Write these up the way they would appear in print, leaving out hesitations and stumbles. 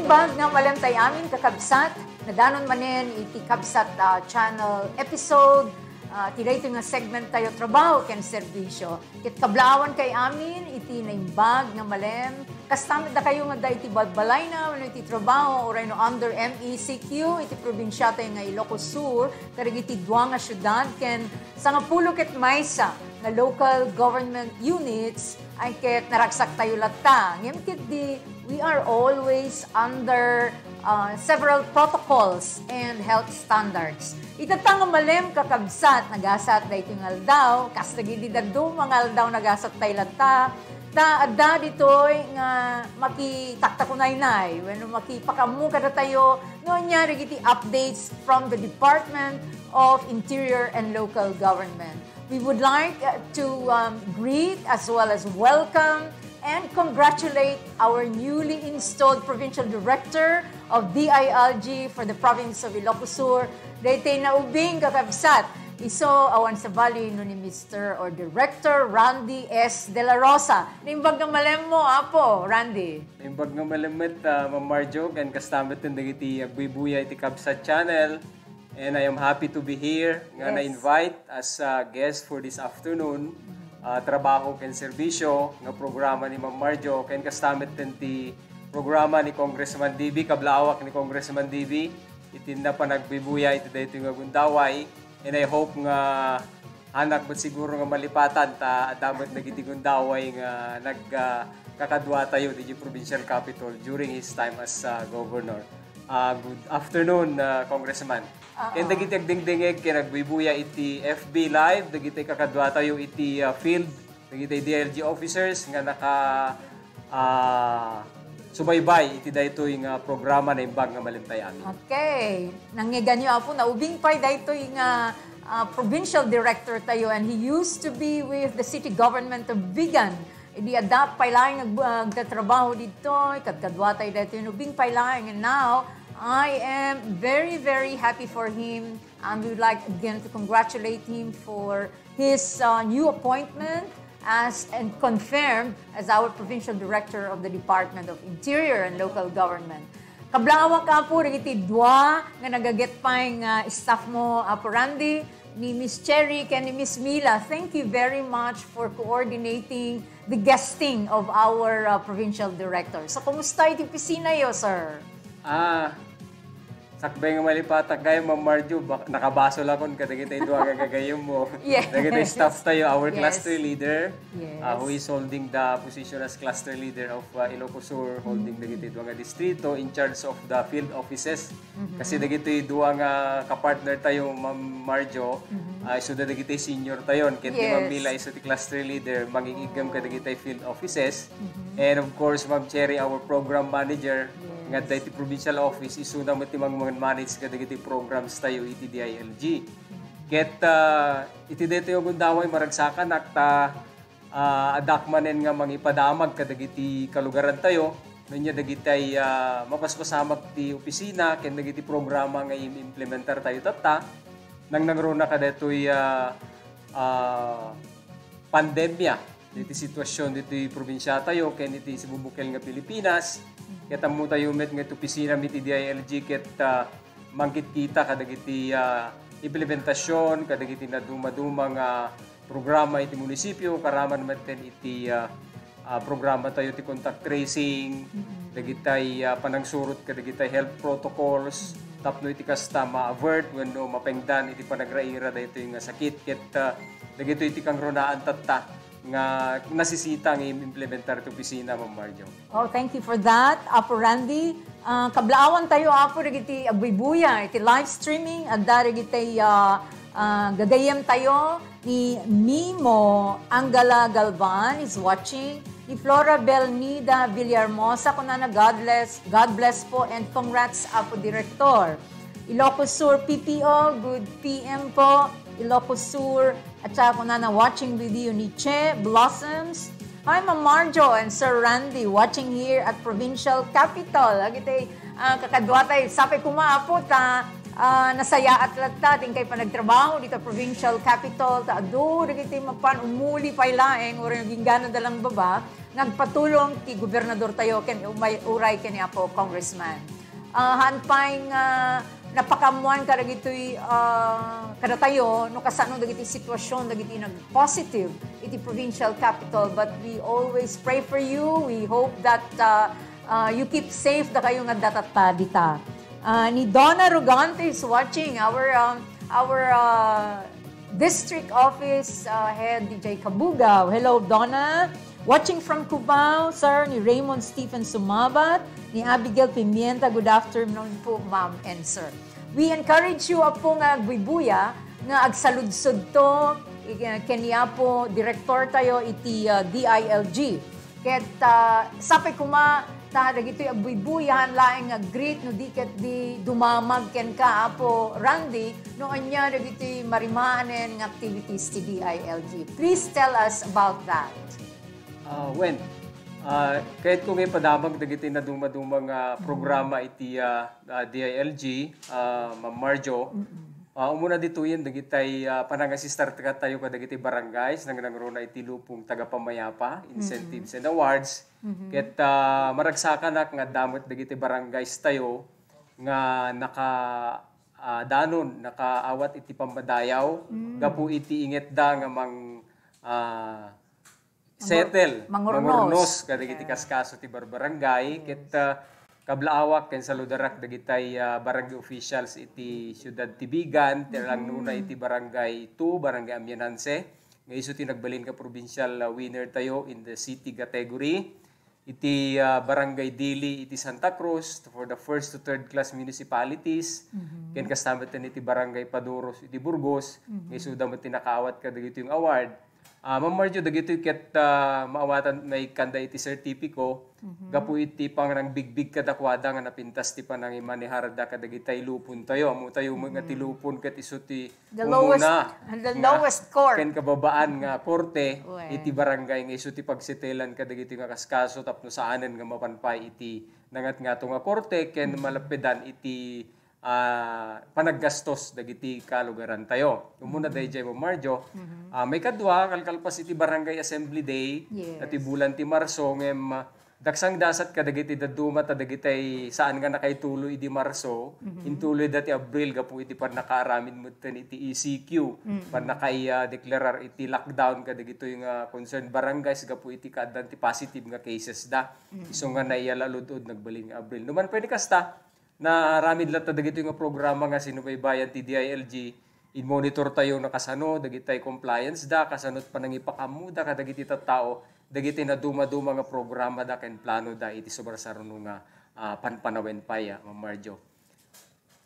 Imbag nga malam tay amin kakabsat, nadanon manen iti kabsat channel episode, tiday ito nga segment tayo trabaho ken serbisyo. Kit kablawan kay amin iti naimbag nga malem, kastamit na kayo nga da iti balbalay na wano iti trabaho oray no under MECQ iti probinsya tayo nga Ilocos Sur, karag iti dua nga syudad ken sa nga pulo ket maysa nga local government units ay ket naragsak tayo latta. Ngem ket di we are always under several protocols and health standards. Itatang malem kakabsat, nagasat da ito ng aldaw, kastagili daddo mga aldaw nagasat tayo latta, ta adda ditoy nga makitaktakunay-nay, when makipakamu kada tayo, noon niya rigiti updates from the Department of Interior and Local Government. We would like to greet as well as welcome and congratulate our newly installed Provincial Director of DILG for the province of Ilocos Sur, daytay na ubing kakabsat. Iso awan sa bali no ni Mr. or Director Randy S. De La Rosa. Nimbag ng malem mo, Apo, Randy. Nimbag ng malemit, Ma'am Marjo, and kastamit ng dagiti agbubuya iti Kabsat Channel. And I am happy to be here nga na-invite as a guest for this afternoon. Trabaho ken serbisyo nga programa ni Ma'am Marjo ken kastamit din ti programa ni Congressman DB, kablawak ni Congressman DB. Itinda pa nagbibuya iti daytoy nga gundaway. And I hope nga anak but siguro nga malipatan ta dapat nagiti gundaway nga nagkakadwa tayo di provincial capital during his time as governor. Good afternoon, Congressman. Kaya dagiti agdingdingeg kaya nagbibuya iti FB Live, dagiti kakadwa tayo iti field, dagiti DLG officers nga subaybay iti daytoy nga programa na imbag nga malintay amin. Okay. Nangyagan niyo Apo na ubing pay daytoy nga provincial director tayo and he used to be with the city government of Vigan. Idi adapt pay lang nagtatrabaho dito, kadwa tayo daytoy ubing pay lang, and now I am very, very happy for him, and we would like again to congratulate him for his new appointment and confirmed as our Provincial Director of the Department of Interior and Local Government. Kablawa ka po, rigiti dua nga nagaget pa yung staff mo, Apo Randy, ni Miss Cherry and ni Miss Mila. Thank you very much for coordinating the guesting of our Provincial Director. So, kumusta iti pisina yo, sir? Sakbay nga malipatag kayo, Ma'am Marjo, nakabaso lang kung kadagitay doon ang gagayong mo. Yes. Dagitay staff tayo, our cluster leader, Yes. Who is holding the position as cluster leader of Ilocos Sur, holding dagitay doon nga distrito, in charge of the field offices. Kasi dagitay doon nga kapartner tayo, Ma'am Marjo, iso dagitay senior tayo, kaya ni Ma'am Mila iso ti cluster leader, mangingigam ka dagitay field offices. And of course, Ma'am Cherry, our program manager, nga dahil ti provincial office, iso na matimang mga manage ka dagiti programs tayo iti DILG. Ket iti dito yung gundaway maragsakan akta adakmanen nga mangipadamag ka dagiti kalugaran tayo. Nanya dagitay mapaspasamag ti opisina ken dagiti programa nga implementar tayo tatta. Nang nangruna ka dito'y pandemya. Diti sitwasyon diti probinsya tayo ken iti sibubukel nga Pilipinas. Ket ammo tayo met nga opisina mit DILG ket mangkit kita kadagiti implementasyon kadagiti na dumadumang programa iti munisipyo karaman maten iti programa tayo ti contact tracing dagitay panangsurot kadagitay health protocols tapno iti kasta ma-avert wenno mapengdan iti panagraira daytoy nga sakit ket dagitoy iti kangrunaan tatta nga nasisita ng implementar ito opisina, Ma'am Marjo. Oh, thank you for that, Apo Randy. Kablaawan tayo, Apo, rigiti agbubuya, iti live streaming, at rigiti gagayam tayo ni Mimo Angala Galvan is watching, ni Flora Belnida Villahermosa, kunana God bless po, and congrats, Apo Director. Ilocos Sur PPO, good PM po. Ilocos Sur, at saka kunana watching video ni Che Blossoms. Hi, Ma'am Marjo and Sir Randy, watching here at Provincial Capital. Agitay kakadwa tayo, sapi kumaapot nasaya at lagta, din kay panagtrabaho dito provincial capital, taado, dagiti mapan, umuli pa ilaeng, or naging gana dalang baba, nagpatulong ki gobernador tayo, ken uray ken po, congressman. Hanpay nga, napakamuan ka dagitoy kada tayo, no kasano dagiti sitwasyon, dagiti nag-positive, iti provincial capital, but we always pray for you. We hope that you keep safe da kayo nga datata dita. Ni Donna Rugante is watching, our district office head, DJ Kabugao. Hello, Donna. Watching from Cubao, sir, ni Raymond Stephen Sumabat, ni Abigail Pimienta. Good afternoon po, ma'am and sir. We encourage you po nga agbibuya, nga agsaludsod to, kaniya po, director tayo iti DILG. Ket sapay kuma, dagitoy agbuy-buyan laing greet no diket di dumamag ken ka apo Randy no anya dagitoy marimanen nga activities ti DILG. Please tell us about that. Kahit kung ipadamag dagitoy na dumadumang programa iti DILG, Ma'am Marjo, umuna dito yan, dagitay panangasistar tayo ka dagitay barangays, nangrona iti lupong tagapamayapa, incentives and awards. Ket maragsakan nga damot dagitay barangays tayo nga danon, nakaawat iti pambadayaw, gapu iti inget da nga settle, mangurnos, kadagiti kaskaso ti barbarangay, ket kablaawak ken saludarak dagitay barangay officials iti Ciudad Tibigan, terang nuna iti barangay 2, barangay Amiananse. Ngayon ti nagbalin ka provincial winner tayo in the city category. Iti barangay Dili iti Santa Cruz for the first to third class municipalities. Ken kastamatan iti barangay Paduros iti Burgos. Ngayon damat tinakaawat ka dagito yung award. Ma'am Marjo, dagito ket maawatan may kanda iti sertipiko, gapu iti pang nang bigbig kadakwada nga napintas ti panang imaneharda kadagitay lupon tayo. Amo tayo mga ti lupon ket isu ti the lowest court. Ken kababaan nga korte iti barangay nga isu ti pagsetelan kadagiti nga kaskaso tapno saanen nga mapanpay iti nangat nga nga korte ken malapedan iti panaggastos dagiti kalugaran tayo. Umuna dayjay mo Marjo, may kadwa kalkalpas iti Barangay Assembly Day at bulan ti Marso ngem daksang dasat kadagiti daduma ta dagitay saan nga nakaituloy di Marso, intuloy dati Abril gapu iti pan nakaaramid metten iti ECQ, pan deklarar iti lockdown kadagito yung concerned barangays gapu iti kaddan ti positive nga cases da. Iso nga naiyalaludod nagbalin nga Abril. Numan pwede kasta na ramid lang dagito yung programa nga sinubaybayan ti DILG, in-monitor tayo na kasano, dagitay compliance da, kasanot pa nang ipakamu da, kadagiti tattao, dagiti na duma-duma nga programa da, ken plano da, iti sobrasarano nga panpanawen pa ya, Ma'am Marjo.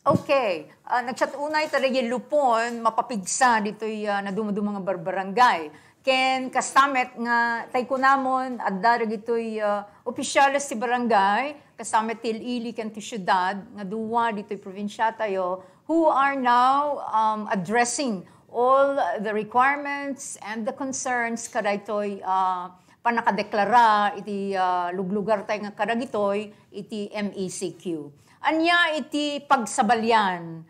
Okay, nagchat unay talaga lupon, mapapigsa dito'y na duma-duma nga barbarangay. Ken kastamet nga tay kunamon adda dagitoy opisyales ti barangay kastamet til ili ken ti syudad nga duwa ditoy probinsya tayo who are now addressing all the requirements and the concerns kadaytoy panakadeklara iti luglugar tayo nga kadagitoy iti MECQ. Anya iti pagsabalyan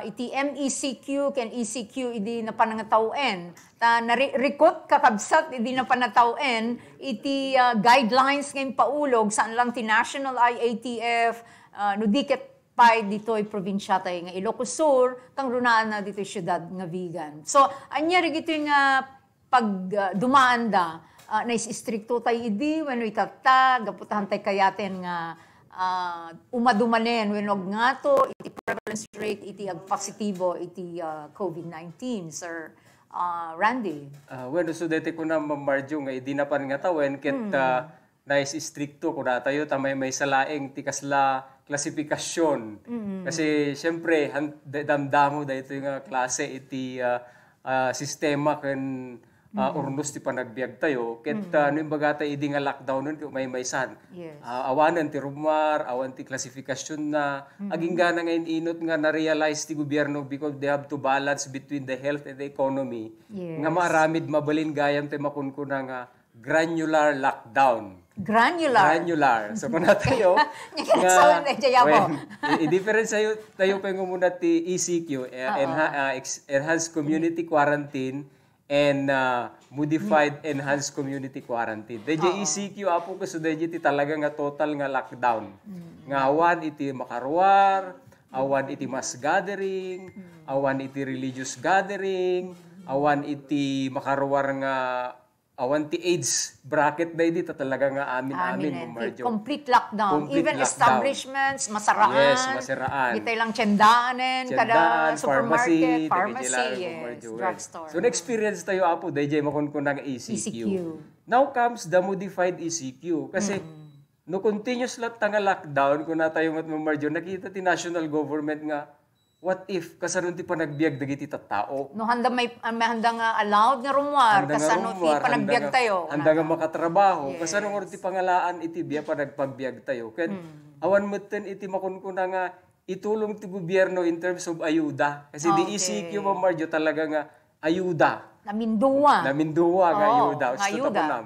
iti MECQ ken ECQ idi na panangatawen ta narikot kakabsat idi na panatawen iti guidelines ngayong paulog saan lang ti National IATF no diket pay ditoy probinsya tayo nga Ilocos Sur kang runaan na ditoy syudad nga Vigan. So anya rigito nga pag dumaan da nais-istrikto tayo idi wenno itata gaputahan tayo kayaten nga umadumanen wenog nga to iti prevalence rate iti positibo iti COVID-19 sir Randy. Bueno so dete ko na Ma'am Marjo nga idi na pan nga tawen ket nice stricto ko na tayo tamay may salaeng ti kasla klasifikasyon. Kasi syempre damdamo dayto nga klase iti sistema ken urnos ti panagbiag tayo ket no imbaga tayo idi nga lockdown nun may maysan. Awanan ti rumar, awan ti klasifikasyon na aging gana ngayon inot nga na-realize ti gobyerno because they have to balance between the health and the economy. Nga maramid mabalin gayam tayo makunkuna nga granular lockdown. Granular. So kung tayo Nga, i-difference tayo pa yung muna ti ECQ, Enhanced Community Quarantine and Modified Enhanced Community Quarantine. DJ ECQ apo ko so DJ ti talaga nga total nga lockdown. Nga awan iti makaruar, awan iti mass gathering, awan iti religious gathering, awan iti makaruar nga awan ti AIDS bracket na iti talaga nga amin Marjo. Complete lockdown. Even establishments, masaraan. Yes, masaraan. Kita lang tiyandaanen, kada supermarket, pharmacy, drugstore. So, na-experience tayo apo, DJ makunkuna ng ECQ. Now comes the modified ECQ. Kasi, no continuous lang nga lockdown, kung na tayo Marjo, nakita ti national government nga, what if kasanon ti panagbiag dagiti tattao? No handa may handa nga allowed nga rumwar kasano ti panagbiag tayo. Handa nga makatrabaho. Kasano nga ti pangalaan iti biya panagpagbiag tayo. Ken awan metten iti makunkuna nga itulong ti gobyerno in terms of ayuda. Kasi di ECQ Marjo talaga nga ayuda. Naminduwa nga ayuda.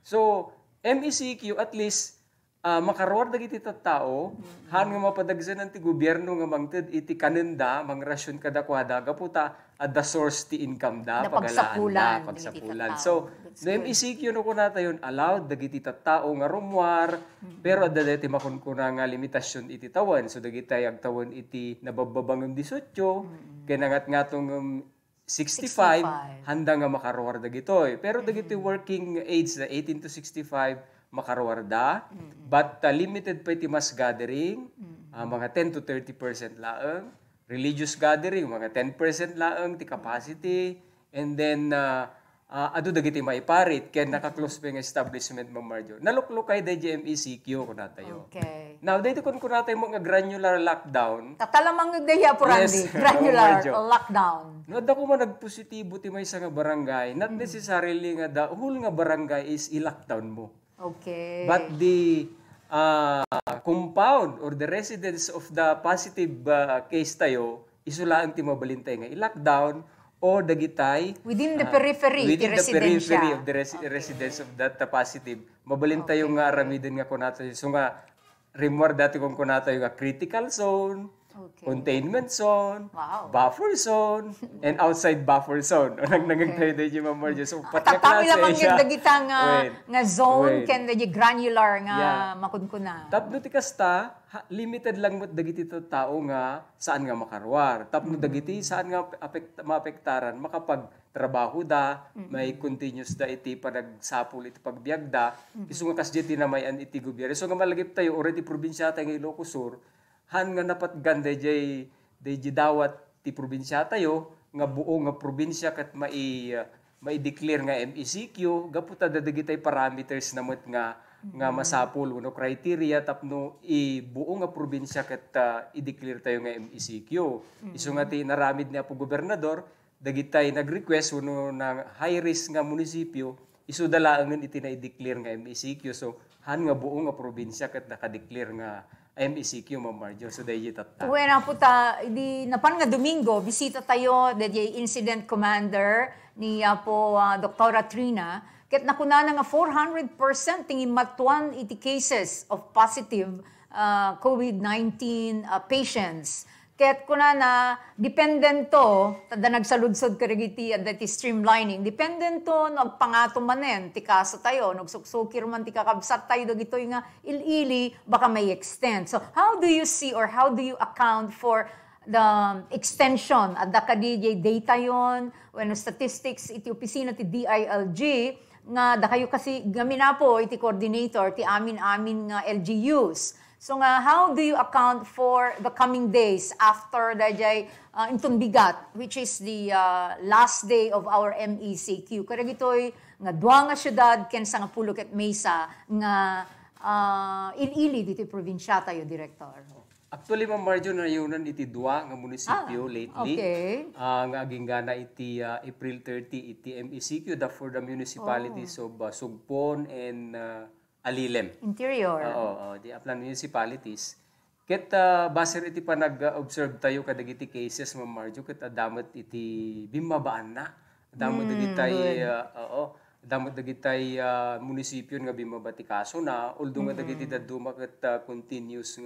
So MECQ at least makaruar dagiti tattao han nga mapadagsan ti gobyerno nga mangted iti kanenda mangrasyon kada kwada gaputa at the source ti income da pagsapulan. So no MECQ no kuna tayon allowed dagiti tattao nga rumwar pero adda ti makunkuna nga limitasyon iti tawan so dagiti agtawan iti nabababangon 18 kenangat ngatong 65 handa nga makaruar dagitoy pero dagiti working age na 18 to 65 makaruarda, but limited pa iti mass gathering, mga 10 to 30% laang, religious gathering, mga 10% laang, ti capacity, and then, ado dagiti maiparit, kaya nakaklose pa yung establishment Marjo. Naluklukay da MECQ kung natayo. Okay. Now, dito kung natayo mga granular lockdown. Tatalamang nagdaya po, Randy. Granular lockdown. No, da ko man nagpositibo ti may nga barangay, not necessarily nga da, whole nga barangay is i-lockdown mo. Okay. But the compound or the residents of the positive case tayo, isulaan ti mabalintay nga i-lockdown o dagitay within the periphery of the residents of that positive. Mabalintay yung aramidin nga kunato. So nga, remember dati kung kunato yung critical zone, containment zone, buffer zone, and outside buffer zone. Nagtayo tayo yung Marjo. So, tatami naman yung dagita nga zone, ken the granular nga makunkuna. Tapno ti kasta, limited lang mo dagiti tao nga saan nga makaruar. Tapno dagiti saan nga maapektaran, makapagtrabaho da, may continuous da iti panagsapul iti pagbiag da, iso nga kasjeti na may iti gobyerno. So nga malagip tayo, already probinsya tayo ng Ilocos Sur, han nga napat ganda jay dawat ti probinsya tayo nga buo nga probinsya kat mai-declare nga MECQ gaputa dadagitay parameters namot nga masapul no criteria tapno buo nga probinsya kat i-declare tayo nga MECQ. Isu nga ti naramid ni apo gobernador dagitay nag-request uno ng high risk nga munisipyo isu dalaangen iti na i-declare nga MECQ. So han nga buo nga probinsya kat naka-declare nga MECQ Marjo. So dahi tatta. Bueno po di napan nga Domingo bisita tayo dahi incident commander ni po Dr. Trina ket nakuna nga 400% tingi matuan iti cases of positive COVID-19 patients. Ket kuna na dependento tada nagsaludsod karigiti at ti streamlining dependento no pangato manen ti kaso tayo nagsuksukir man ti kakabsat tayo dagitoy nga ilili baka may extend. So how do you see or how do you account for the extension at the kadijay data yon when statistics iti opisina ti DILG nga da kayo kasi gamina po iti coordinator ti amin nga LGUs. So nga, how do you account for the coming days after the intong bigat, which is the last day of our MECQ? Kaya gito'y nga dua nga syudad, ken sa nga Pulok at Mesa, nga ilili dito probinsya tayo, Director. Actually, Marjo, na yunan iti dua nga munisipyo lately. Okay. Nga ginggana iti April 30, iti MECQ for the municipalities of Sugpon and Alilem. Interior. Oo, di aplan municipalities. Ket baser iti pa nag-observe tayo kadagiti cases Marjo ket adamot iti bimabaan na. Adamot iti damot dagitay munisipyo nga bimabatikaso na although nga dagiti daduma ket continuous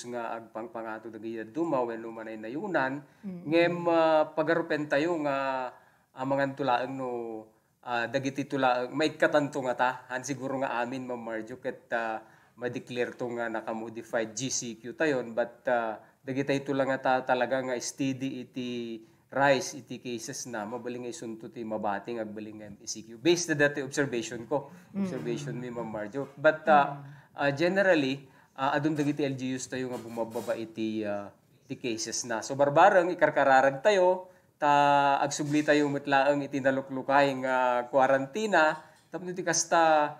nga agpangpangato dagiti daduma wenno manay nayunan ngem pagarupen tayo nga amangan tulaeng no dagiti tulaeng may katanto nga ta han siguro nga amin Ma'am Marjo ket ma-declare to nga naka-modified GCQ tayon but dagitay tulang nga ta talaga nga steady iti rise iti cases na mabaling isunto ti mabating agbaling nga ECQ based na dati observation mi Ma'am Marjo but generally adun dagiti LGUs tayo nga bumababa iti cases na so barbareng ikarkararag tayo ta agsubli tayo metlaeng iti naluklukay nga kwarantina tapno ti kasta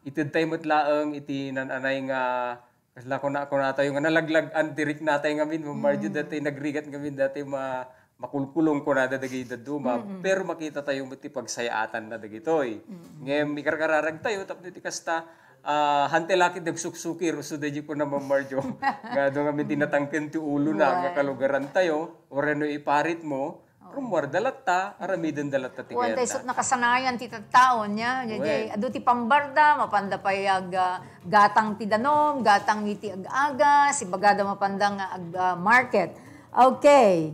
itid tayo metlaeng iti nananay nga kasla ko na tayo nga nalaglag antirik natay ngamin Ma'am Marjo dati nagrigat ngamin dati makulkulong ko na dagay daduma pero makita tayo ti pagsayaatan na dagitoy ngem ikarkararag tayo tapno ti kasta hantelaki dagsuksukir so deji ko na Ma'am Marjo nga do ngamin tinatangken ti ulo na nga kalugaran tayo oreno iparit mo rumwar dalatta aramiden dalatta ti kayat na nakasanayan ti taon nya adu ti pambarda mapanda payag gatang ti danom gatang iti ag-aga si bagada mapanda nga market okay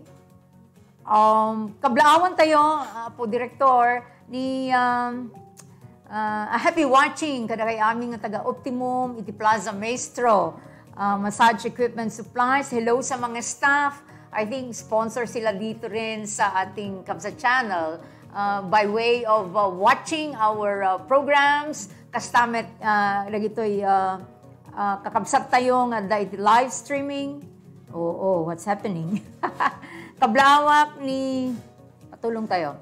kablaawan tayo po direktor ni happy watching kada kay aming nga taga Optimum iti Plaza Maestro massage equipment supplies hello sa mga staff I think sponsor sila dito rin sa ating Kabsat channel by way of watching our programs. Kastamet lagitoy kakabsat tayo nga dahil live streaming. What's happening? Kablawak ni patulong tayo.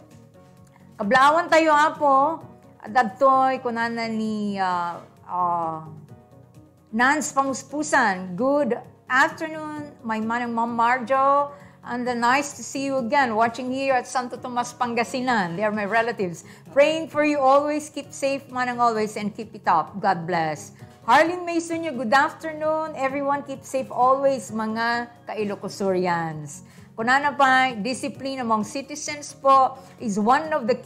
Kablawan tayo apo dadtoy kunana ni Nance Panguspusan. Good afternoon, my manang Ma'am Marjo, and nice to see you again, watching here at Santo Tomas, Pangasinan. They are my relatives. Praying for you always, keep safe, manang always, and keep it up. God bless. Harleen Maysonia, good afternoon. Everyone keep safe always, mga ka-Ilocosurians. Kunana pa, discipline among citizens po is one of the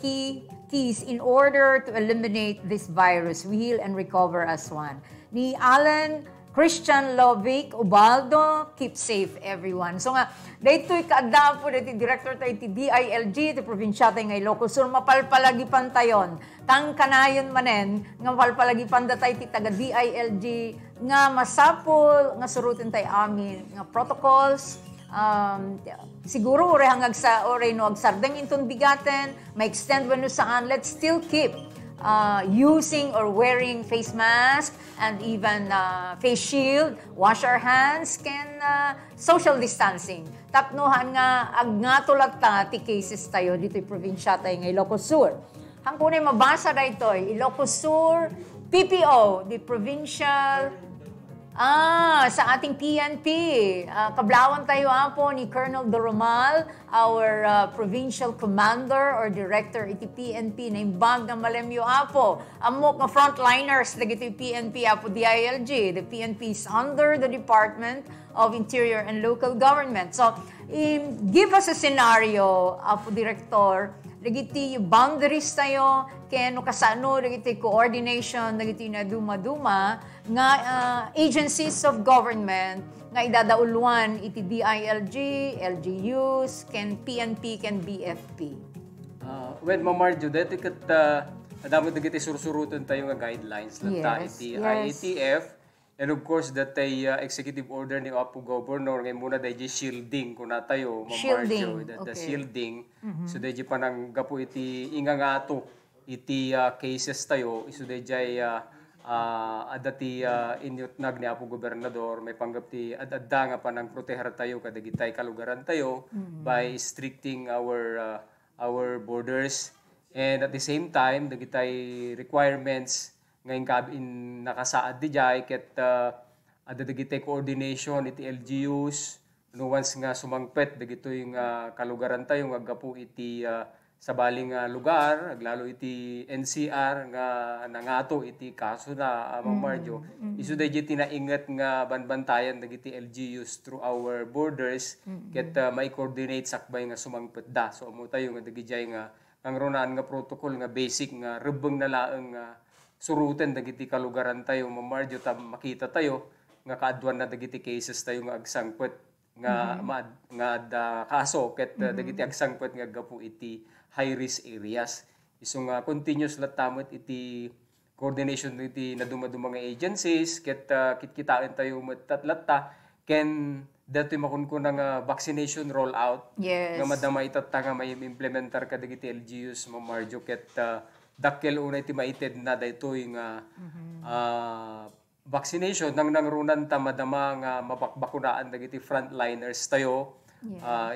keys in order to eliminate this virus. We heal and recover as one. Ni Alan Christian Lovic, Ubaldo, keep safe everyone. So nga, daytoy kaadda po dati director tayo ti DILG, ti probinsya tayo nga Ilocos Sur, mapalpalagi pantayon. Tang kanayon manen, nga mapalpalagi panda tayo ti taga DILG, nga masapol, nga surutin tayo amin, nga protocols, siguro ore hangag sa ore no agsardeng intong bigaten, ma-extend wano saan, let's still keep using or wearing face mask and even face shield, wash our hands, can social distancing. Tapnuhan nga agnatulat ta ti cases tayo dito yung probinsya tayo ng Ilocos Sur. Hangkunay mabasa na ito, Ilocos Sur, PPO, the provincial sa ating PNP. Kablawan tayo po ni Colonel Doromal, our provincial commander or director iti PNP na imbag na malemyo apo. Amok nga frontliners dagiti PNP apo DILG. The PNP is under the Department of Interior and Local Government. So, give us a scenario, apo director, dagiti boundaries tayo, keno kasano, dagiti coordination, dagiti na duma-duma, nga agencies of government, nga idadauluan iti DILG, LGUs, ken PNP, ken BFP. Well, Ma'am Marjo, dito kat adamo dagiti sursurutan tayo nga guidelines lata iti IATF, and of course that ay executive order ni Apo Governor ngayon muna dahil shielding kung na tayo, Ma'am Marjo, the shielding. So dahil panang gapo iti ingangato iti cases tayo, iso dahil adati inyot nag ni Apo Gobernador, may panggap ti adda nga panang proteher tayo kadagitay kalugaran tayo by restricting our borders, and at the same time dagitay requirements ngayon kabin nakasaad di jay ket adagitay coordination iti LGUs no once nga sumangpet dagito yung kalugaran tayo nga gapu iti sa baling lugar, lalo iti NCR nga nangato iti kaso na Ma'am Marjo. Isu dayjay tinaingat nga banbantayan dagiti LGUs through our borders ket mai-coordinate sakbay nga sumangpet da. So amo tayo nga dagijay nga kangrunaan nga protocol nga basic nga rebeng na laeng nga suruten dagiti kalugaran tayo Ma'am Marjo ta makita tayo nga kaadwan na dagiti cases tayo nga agsangpet nga kaso ket dagiti agsangpet nga gapu iti high risk areas. Isong continuous latamot iti coordination iti naduma-duma nga agencies ket kitkitaan tayo matlatta ken dati makunkun nga vaccination rollout Yes. nga madama itatta nga may implementar ka dagiti LGUs Ma'am Marjo ket dakkel una iti maited na daytoy nga vaccination nang nangrunan ta madama nga mabakbakunaan dagiti frontliners tayo.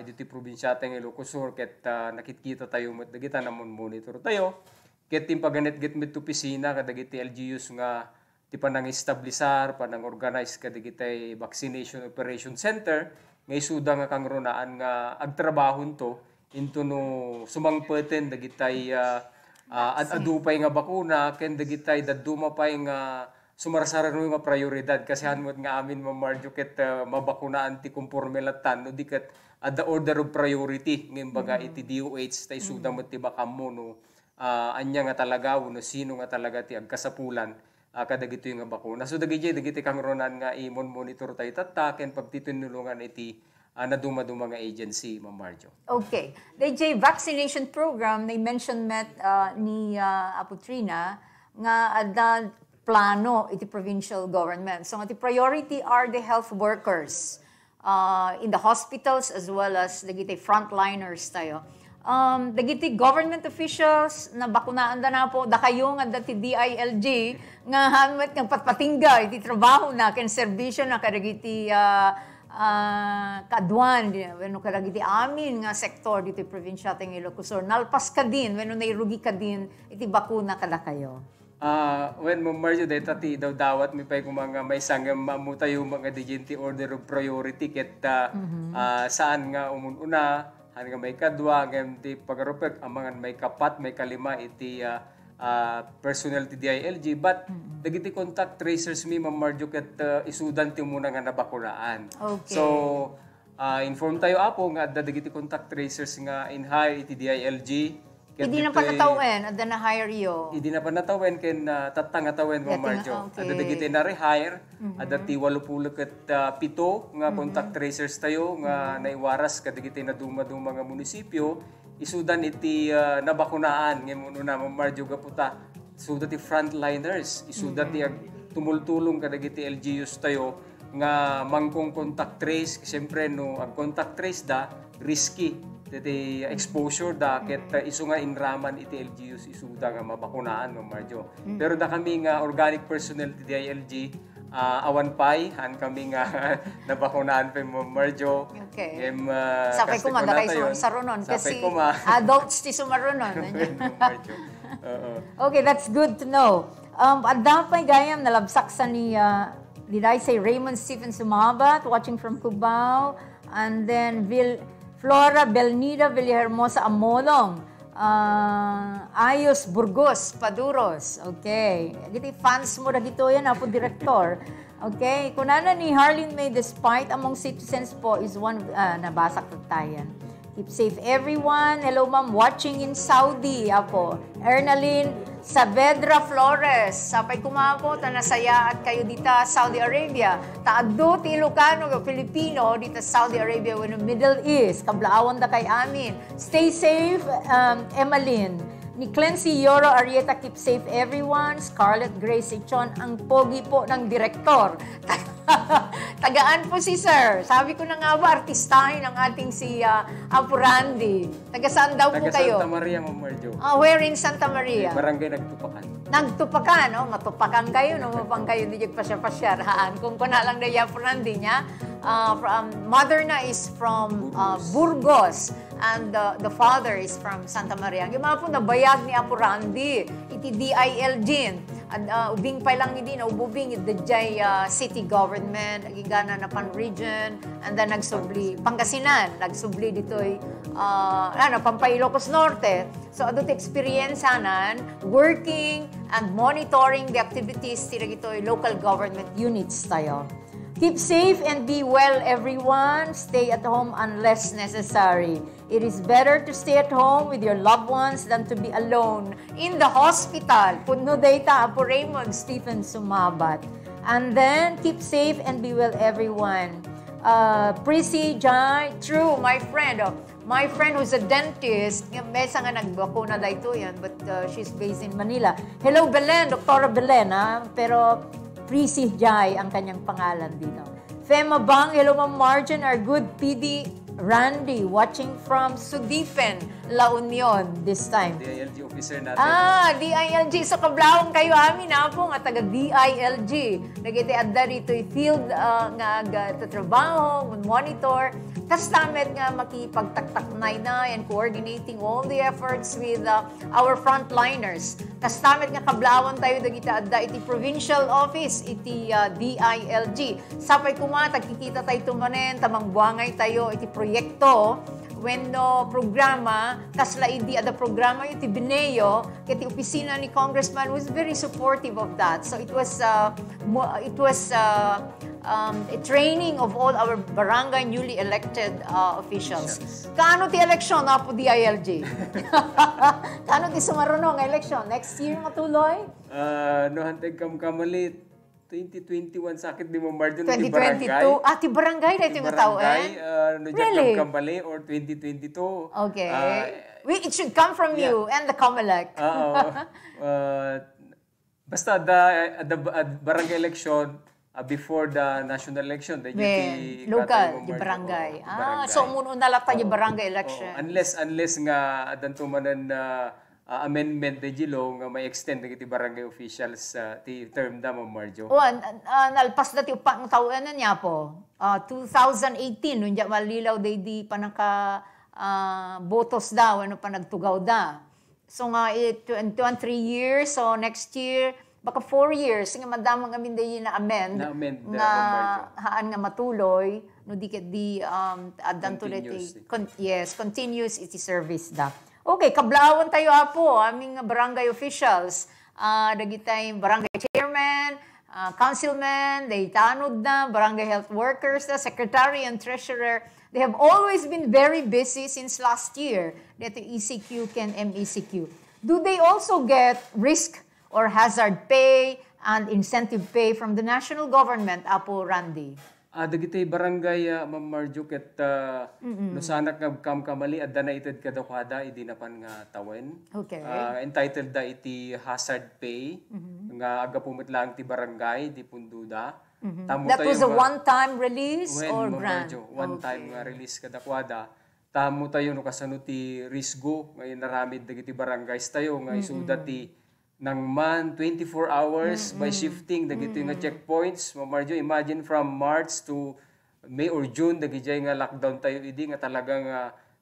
Iti probinsya tayong Ilocos Sur ket nakitkita tayo met dagita namon monitor tayo ket timpaganit git met opisina kadagiti LGUs nga ti panang-establisar panang-organize kadagiti vaccination operation center nga isuda nga kangrunaan nga agtrabahon to into no sumangpeten dagitay adupay nga bakuna ken dagitay dadduma pay nga sumarsara no nga prioridad kasi hanmot nga amin Ma'am Marjo ket mabakunaan ti conforme latan no diket at the order of priority ngem baga iti DOH tay suda met ti bakam mo no anya nga talaga no sino nga talaga ti agkasapulan kadagito nga bakuna. So dagiti kangronan nga imon monitor tay tatta ken pagtitinulungan iti naduma-duma nga agency Ma'am Marjo. Okay. The vaccination program they mentioned ni Aputrina nga ada plano iti provincial government. So the priority are the health workers in the hospitals as well as dagiti frontliners tayo. Dagiti government officials na bakunaan na po da kayo nga dati DILG nga hanmet nga patpatingga iti trabaho na ken serbisyo na kadagiti kadwan wenno kadagiti amin nga sektor diti probinsya teng Ilocos Sur nalpas ka din wenno nairugi ka din iti bakuna kada kayo. When Ma'am Marjo data ti daw dawat mi pay kung mga may sanggam mamutayo mga digiti order of priority ket saan nga umununa han nga may kadwa ngem ti pagarupek amangan may kapat may kalima iti personnel ti DILG but dagiti contact tracers mi Ma'am Marjo ket isudan ti muna nga nabakunaan. Okay. So inform tayo apo nga adda dagiti contact tracers nga in high iti DILG. Hindi na pa natawen, adda na hire yo. Hindi na pa natawen ken tatangatawen Ma'am Marjo. Okay. Adda dagiti na rehire, adda ti 80 ket 7 nga contact tracers tayo nga naiwaras kadagiti naduma-duma nga munisipyo isudan iti nabakunaan ngem uno na Ma'am Marjo gaputa. Isuda ti frontliners, isuda ti tumultulong kadagiti LGUs tayo nga mangkong contact trace. Siyempre no ang contact trace da risky iti exposure da ket isu nga inraman iti LGUs isuda nga mabakunaan Ma'am Marjo. Pero da kami nga organic personnel ti DILG awan pay han kami nga nabakunaan pa Ma'am Marjo. Okay. Sapay ko man da kay sarunon kasi adults ti sumarunon. Okay, that's good to know. Adda pay gayam nalabsak sa ni did I say Raymond Stephen Sumabat watching from Cubao and then Flora Belnida Villahermosa Amolong, Ayos Burgos Paduros. Okay. Giti fans mo na gito yan, Apo Director. Okay. Kunana ni Harleen May, despite among citizens po, is one, nabasak tayan. Keep safe everyone. Hello ma'am, watching in Saudi, Apo. Ernaline Saavedra Flores, sapay kumapo, tanasaya at kayo dita Saudi Arabia. Taaddo ti Ilocano, Filipino, dita Saudi Arabia, when Middle East. Kablaawan da kay amin. Stay safe, Emmeline. Ni Clancy Yoro Arieta, keep safe everyone. Scarlett Grace Ichon, ang pogi po ng direktor. Tagaan po si Sir. Sabi ko na nga ba, artistahin ang ating si Apo Randy. Taga saan daw po kayo? Taga Santa Maria, Ma'am Marjo. Where in Santa Maria? Barangay Nagtupakan. Nagtupakan, no? Matupakan kayo, no? Mapang kayo di pasya-pasyahan. Kung kuna lang na Apo Randy niya, mother na is from Burgos. And the father is from Santa Maria. Ang mga po nabayag ni Apo Randy, iti DILG. At ubing pa lang hindi na ububing the city government, agigana na pan region, and then nagsubli Pangasinan, nagsubli dito'y Pampailolos Norte. So, adot experienceanan, working and monitoring the activities tira gito'y local government units tayo. Keep safe and be well, everyone. Stay at home unless necessary. It is better to stay at home with your loved ones than to be alone in the hospital. Puno data, Apo Raymond Stephen Sumabat. And then, keep safe and be well, everyone. Prissy Jai, true, my friend. My friend who's a dentist, mesa nga nagbakuna na ito yan, but she's based in Manila. Hello, Belen, Dr. Belen, pero Prissy Jai ang kanyang pangalan dito. Fema Bang, hello Ma'am Marjan, our good PD Randy, watching from Sudipen, La Union this time. DILG officer natin. DILG. So, kablawang kayo amin po nga taga DILG. Nagiti adda rito field nga tatrabaho, monitor. Kastamet nga makipagtaktaknay na and coordinating all the efforts with our frontliners. Kastamet nga kablawan tayo dagiti adda iti provincial office, iti DILG. Sapay kumatag, kikita tayo tumanen, tamang buangay tayo, iti proyekto, when programa, kasla idi ada programa iti Bineo, kiti opisina ni Congressman was very supportive of that. So it was a training of all our barangay newly elected officials. Kaano ti eleksyon na po DILG? Kaano ti sumarunong eleksyon? Next year matuloy? No, hantay kam kamalit. 2021 sakit di mo Marjan 2022? Ti barangay na ito yung tao, no, really? Kambali or 2022. Okay. It should come from you and the COMELEC. Basta the barangay election before the national election. Local, di barangay. So muna nalata yung barangay election. Unless nga adantumanan na amendment de Gilo nga may extend iti barangay officials ti term da Ma'am Marjo. Nalpas dati upang taon na niya po. 2018 nung malilaw di panaka botos daw ano pa nagtugaw da. So nga 3 years, so next year baka 4 years nga madamang amin di na amend nga haan nga matuloy no di adan continuous iti service da. Okay, kablawan tayo po, aming barangay officials, dagitay barangay chairman, councilman, they tanod na, barangay health workers, the secretary and treasurer. They have always been very busy since last year, dito ECQ can MECQ. Do they also get risk or hazard pay and incentive pay from the national government, Apo Randy? Dagitay barangay Ma'am Marjo ket no sanak nga kamali adda na ited kadakada idi napan nga tawen. Okay. Entitled da iti hazard pay nga aga pumitlang ti barangay di punduda. That was a one-time release or grant? Marjo, one-time nga release kadakwada. Tamo tayo no kasano ti risgo nga naramid dagiti barangays tayo nga isuda ti nang 24 hours by shifting dagiti nga checkpoints. Ma'am Marjo, imagine from March to May or June dagiti nga lockdown tayo idi nga talagang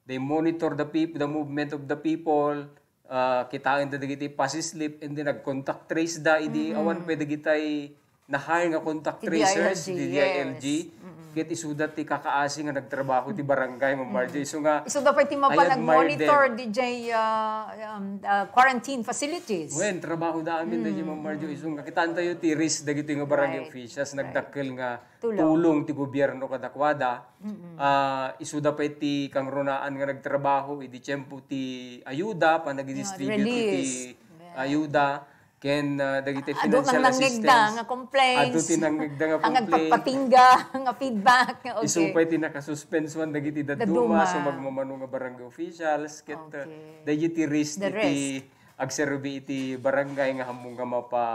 they monitor the people, the movement of the people, kitain da dagiti pasislip and then nag-contact trace da idi awan pa dagiti na-hire nga contact tracers di DILG. Ket isudat ti kakaasi nga nagtrabaho ti barangay Ma'am Marjo. Isuda pa ti mapag-monitor DJ quarantine facilities. Wen trabaho da amin da Ma'am Marjo. Nga kitaan tayo ti risk dagiti nga barangay officials nagdakkel nga tulong ti gobyerno kadakwada. Isuda pa ti kang runaan nga nagtrabaho idi tiyempo ti ayuda pa nag-distribute ti ayuda. Ken dagiti financial assistance. Nga complaints. Tinanggigda nga complaint. Ang nagpapatingga, nga feedback. Okay. Isupay tinakasuspensuan dagiti daduma so magmamano nga barangay officials. Ket dagiti risk iti agserbi iti barangay nga hamong nga mapa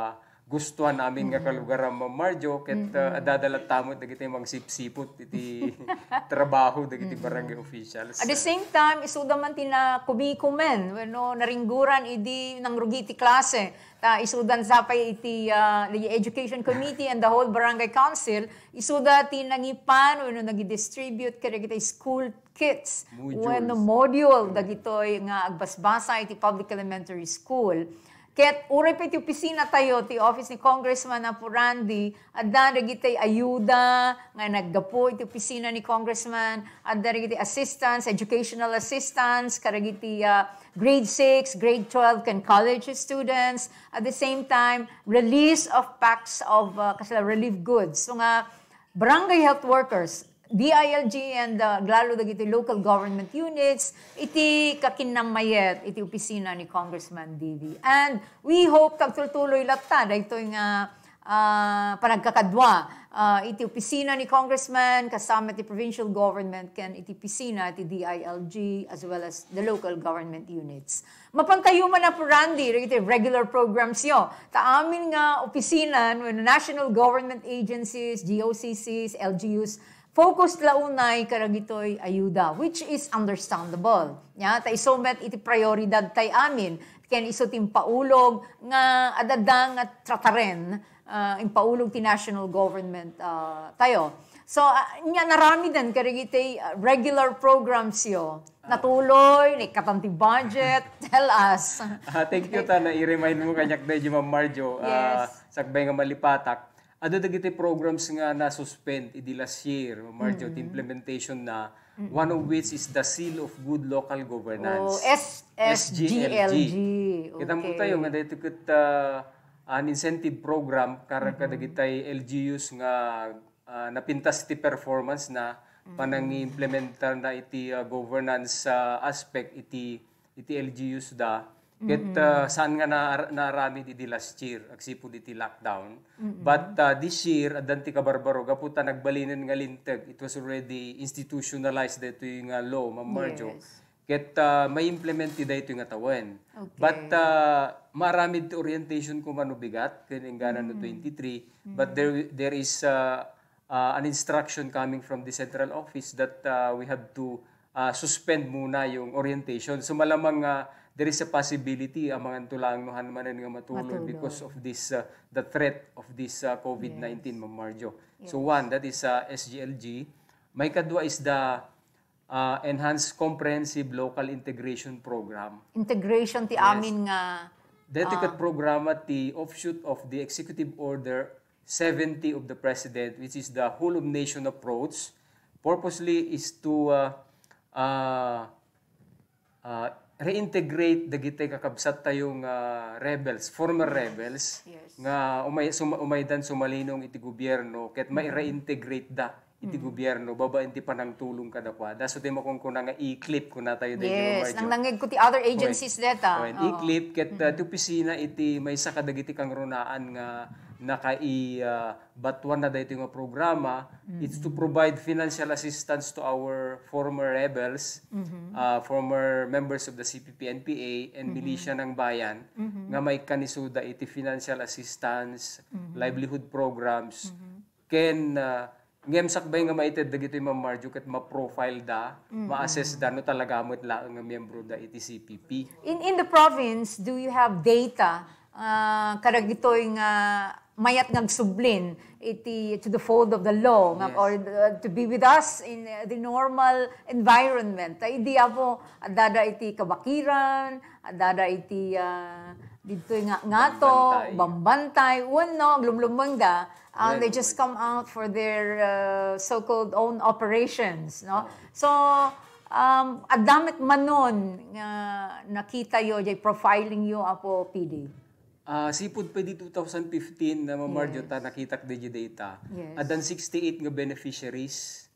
gustuhan namin nga kalugaran Ma'am Marjo ket adadalat tamot dagiti mangsipsipot iti trabaho dagiti barangay officials. At the same time isuda man tina kumikumen wenno naringguran idi nang rugi iti klase. Isudan sapay iti the education committee and the whole barangay council isuda ti nangipan wenno nagi-distribute kadagiti school kits wenno module dagitoy nga agbasbasa iti public elementary school. Ket uray pa iti opisina tayo, ti office ni Congressman Apo Randy, adda dagiti ayuda, nga naggapo iti opisina ni Congressman, adda dagiti assistance, educational assistance, karagiti grade 6, grade 12, and college students. At the same time, release of packs of relief goods. So nga, barangay health workers, DILG and glalo dagiti local government units, iti kakinnamayet, iti opisina ni Congressman Divi. And we hope tagtuloy latta, dahito nga panagkakadwa, iti opisina ni Congressman, kasama iti provincial government, ken iti opisina, iti DILG, as well as the local government units. Mapantayo man na po, Randy, iti regular programs yo. Ta amin nga opisina, national government agencies, GOCCs, LGUs, focus launay karagitoy ayuda, which is understandable. Ya, ta isomet iti prioridad tay amin. Ken iso timpaulog nga adadang at trataren impaulog ti national government tayo. So, narami din karagitoy regular programs yo. Natuloy, katanti budget, tell us. Thank you ta na i-remind mo kanyak dahi Ma'am Marjo. Yes. Sakbay nga malipatak. Ado dagiti programs nga na-suspend idi last year, Marjo, implementation na, one of which is the Seal of Good Local Governance. SGLG. Kita mo tayo nga dito ket an incentive program kara kadagitay LGUs nga napintas ti performance na panang implementar na iti governance aspect iti LGUs da. Ket saan nga naarami di last year, agsipod iti lockdown. But this year, adan ti kabarbaro, gaputa nagbalinan nga linteg. It was already institutionalized dito yung law, Ma'am Marjo. Yes. Ket may implement ti dito yung atawan. Okay. But marami ti orientation kung manubigat, kiningganan no 23. But there is an instruction coming from the central office that we have to suspend muna yung orientation. So malamang there is a possibility amang tulang no hanmanan nga matulog because of this the threat of this COVID-19, Ma'am Marjo. Yes. So one, that is SGLG. May kadwa is the Enhanced Comprehensive Local Integration Program. Integration ti amin nga Dito kat programa ti offshoot of the Executive Order 70 of the President, which is the whole of nation approach. Purposely is to reintegrate dagiti kakabsat tayong rebels, former rebels, nga umaydan sumalinong iti gobyerno, ket may reintegrate da iti gobyerno, babaen ti panang tulong kada kwa. So di mo kung nga i-clip ko na tayo dito. Yes, nang nangig ko ti other agencies deta. I-clip, ket ti opisina iti may sakadagiti kang runaan nga batuan na dito yung programa. It's to provide financial assistance to our former rebels, former members of the CPP-NPA and militia ng bayan, nga may kanisuda iti financial assistance, livelihood programs, ken ngem sakbay nga maited dagito yung Ma'am Marjo ket ma-profile da, ma-assess da no talaga mo't laang nga miyembro da iti CPP. In the province, do you have data karagitoy nga mayat nagsublin iti to the fold of the law or to be with us in the normal environment? Ay di apo adada iti kabakiran, adada iti dito nga ngato, bambantay, no, glumlumang da. They just come out for their so-called own operations, no? So, adamit manon nakita yo, jay profiling yo apo PD. Sipod pa di 2015 na Ma'am Marjo ta nakitak di data. Adan 68 nga beneficiaries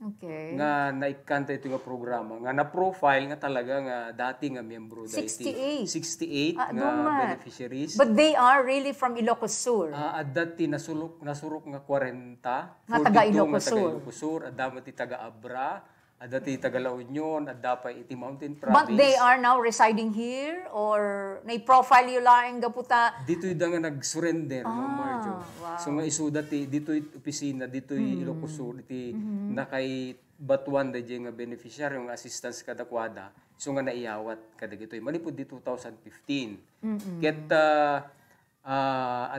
nga naikanta ito nga programa. Nga na-profile nga talaga nga dati nga miyembro. 68? 68 nga beneficiaries. But they are really from Ilocos Sur? At dati nasurok nga 40. Nga taga Ilocos Sur. Ilocos Sur. At dati taga Abra. At dati taga La Union, at dapat iti Mountain Province. But they are now residing here? Or na-profile yung laing gaputa? Dito yung nga nag-surrender, Ma'am Marjo. Wow. So nga isuda dito yung opisina, dito yung Ilocos Sur, iti nakay batuan da nga beneficiary, yung assistance kadakwada. So nga naiyawat kada gito. Malipod di 2015. Ket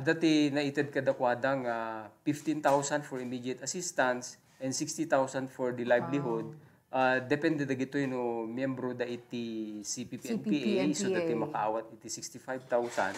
dati naited kadakwada nga 15,000 for immediate assistance and 60,000 for the livelihood. depende dagito no miyembro da iti CPP-NPA so dati makaawat iti 65,000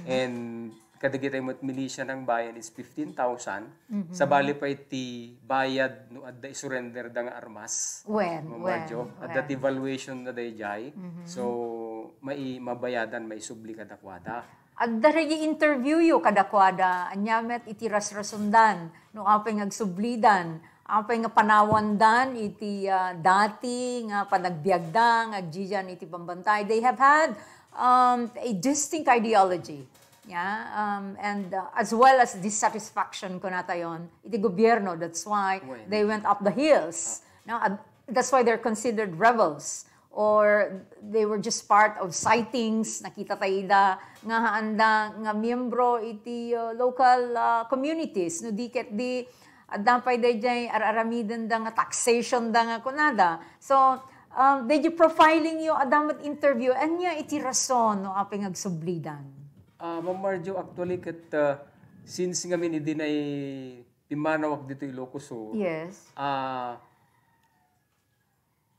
and kadagiti milisya ng bayan is 15,000 sa bali pa iti bayad no adda isurrender da nga armas at that evaluation na dayjay so mabayadan maisubli kadakwada. Adda ray interview yo kadakwada anyamet iti rasrasundan no apay ngagsublidan apay nga panawandan iti dati nga panagbiagdang agjijan iti pambantay. They have had a distinct ideology. And as well as dissatisfaction ko natayon iti gobyerno. That's why they went up the hills. That's why they're considered rebels. Or they were just part of sightings, nakita tayo nga haanda nga miyembro iti local communities. No diket di dampay dayjay araramidan da nga taxation da nga kunada. So dayjay profiling yo adamat interview anya iti rason no apay ngagsublidan. Ma'am Marjo, actually ket since ngamin idi nay pimanawak dito Ilocos. Yes.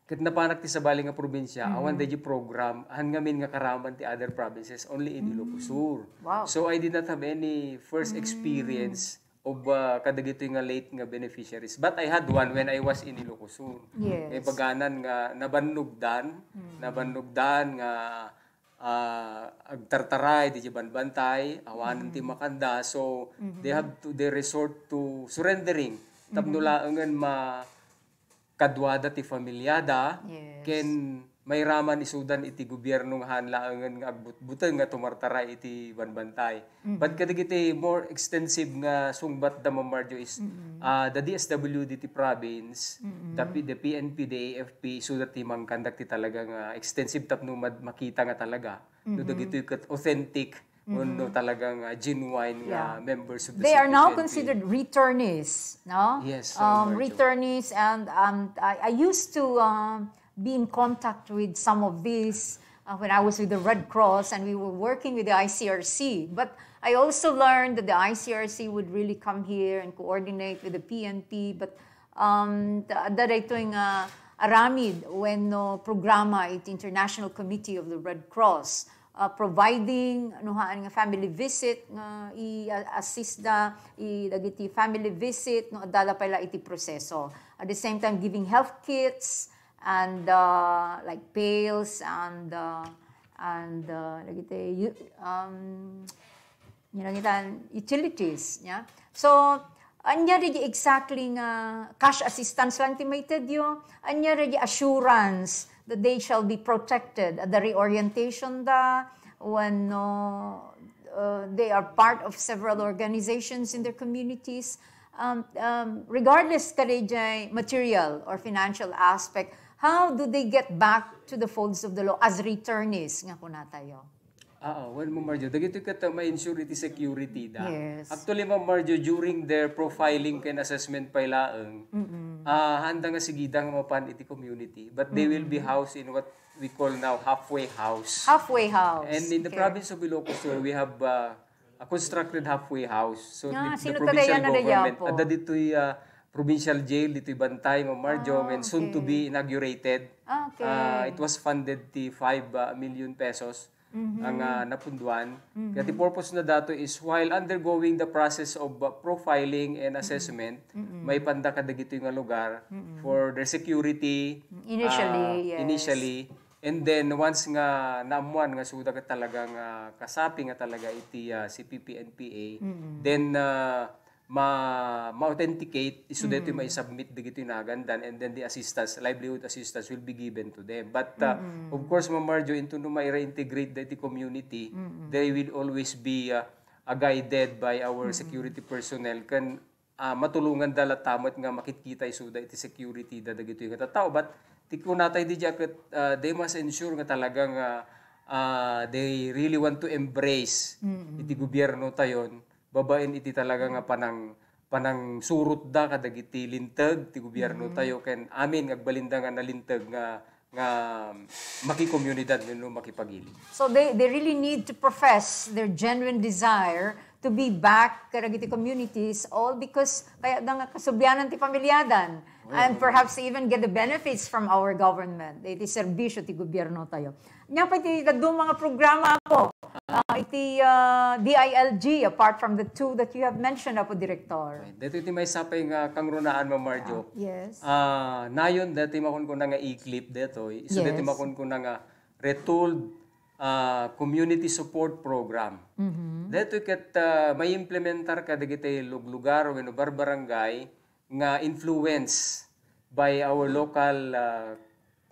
Ket napanak ti sabali nga probinsya, awan dayjay program han ngamin nga karaman ti other provinces only in Ilocos Sur. Wow. So I did not have any first experience of kadagito nga late nga beneficiaries. But I had one when I was in Ilocos Sur. Yes. May paganan nga nabanugdan nga agtartaray di banbantay, awanan ti makanda. So they resort to surrendering. Tapno laengan kadwada ti familyada ken may raman isudan iti gobyerno nga hanlaangan nga agbutbuteng nga tumartaray iti banbantay. But kadagiti more extensive nga sungbat da Ma'am Marjo is the DSWD ti province, the PNP, the AFP so that timang conduct ti talaga nga extensive tapno makita nga talaga. No dagito authentic no talagang genuine members of the They are now CPP-NPA. considered returnees, no? Yes. Returnees, and I used to be in contact with some of these when I was with the Red Cross and we were working with the ICRC. But I also learned that the ICRC would really come here and coordinate with the PNP. But ito yung aramid when programa iti International Committee of the Red Cross providing nga family visit nga i-assist dagiti family visit no adala pala iti proseso. At the same time giving health kits and like pails and utilities, yeah. So anya rin exactly nga cash assistance lang timated yo, anya rin assurance that they shall be protected at the reorientation when they are part of several organizations in their communities. Regardless kadayjay material or financial aspect, how do they get back to the folds of the law as returnees nga kunatayo? Well, Ma'am Marjo, dagito ka ma-ensure iti security da. Yes. Actually, Ma'am Marjo, during their profiling and assessment pailaeng, handa nga sigida nga mapan iti community, but they will be housed in what we call now halfway house. Halfway house. And in the province of Ilocos Sur, we have a constructed halfway house. So the provincial government, ada dito'y provincial jail, dito'y Bantay, Ma'am Marjo, and soon to be inaugurated. Okay. It was funded ti 5 million pesos. Ang napunduan. Kaya the purpose na dato is while undergoing the process of profiling and assessment, may panda kadagito yung lugar for their security. Initially. And then once nga naamuan nga suda ka talagang kasapi nga talaga iti CPP-NPA, then ma-authenticate, iso dito may submit digito yung nagandan, and then the assistance, livelihood assistance will be given to them. But of course, Ma'am Marjo, into no may reintegrate the community, they will always be guided by our security personnel kan matulungan dala tamot nga makitkita isuda iti security da dagito yung katao. But tikko natay di jacket, they must ensure nga talagang they really want to embrace iti gobyerno tayon. Babain iti talaga nga panang surut da kadagiti lintag ti gobyerno tayo ken amin agbalinda nga nalintag nga makikomunidad no makipagili. So they really need to profess their genuine desire to be back karagiti communities, all because kaya nga kasubyanan ti pamilyadan. And perhaps even get the benefits from our government. Iti serbisyo ti gobyerno tayo. Nya pa iti dadong mga programa po. Iti DILG, apart from the two that you have mentioned, Apo Director. Dito iti may sapay nga kangrunaan, Ma'am Marjo. Yes. Nayon, dito makon ko na nga i-clip dito. So dito makon ko na nga retold community support program. Dito ket may implementar ka dagiti lugar o barangay nga influence by our local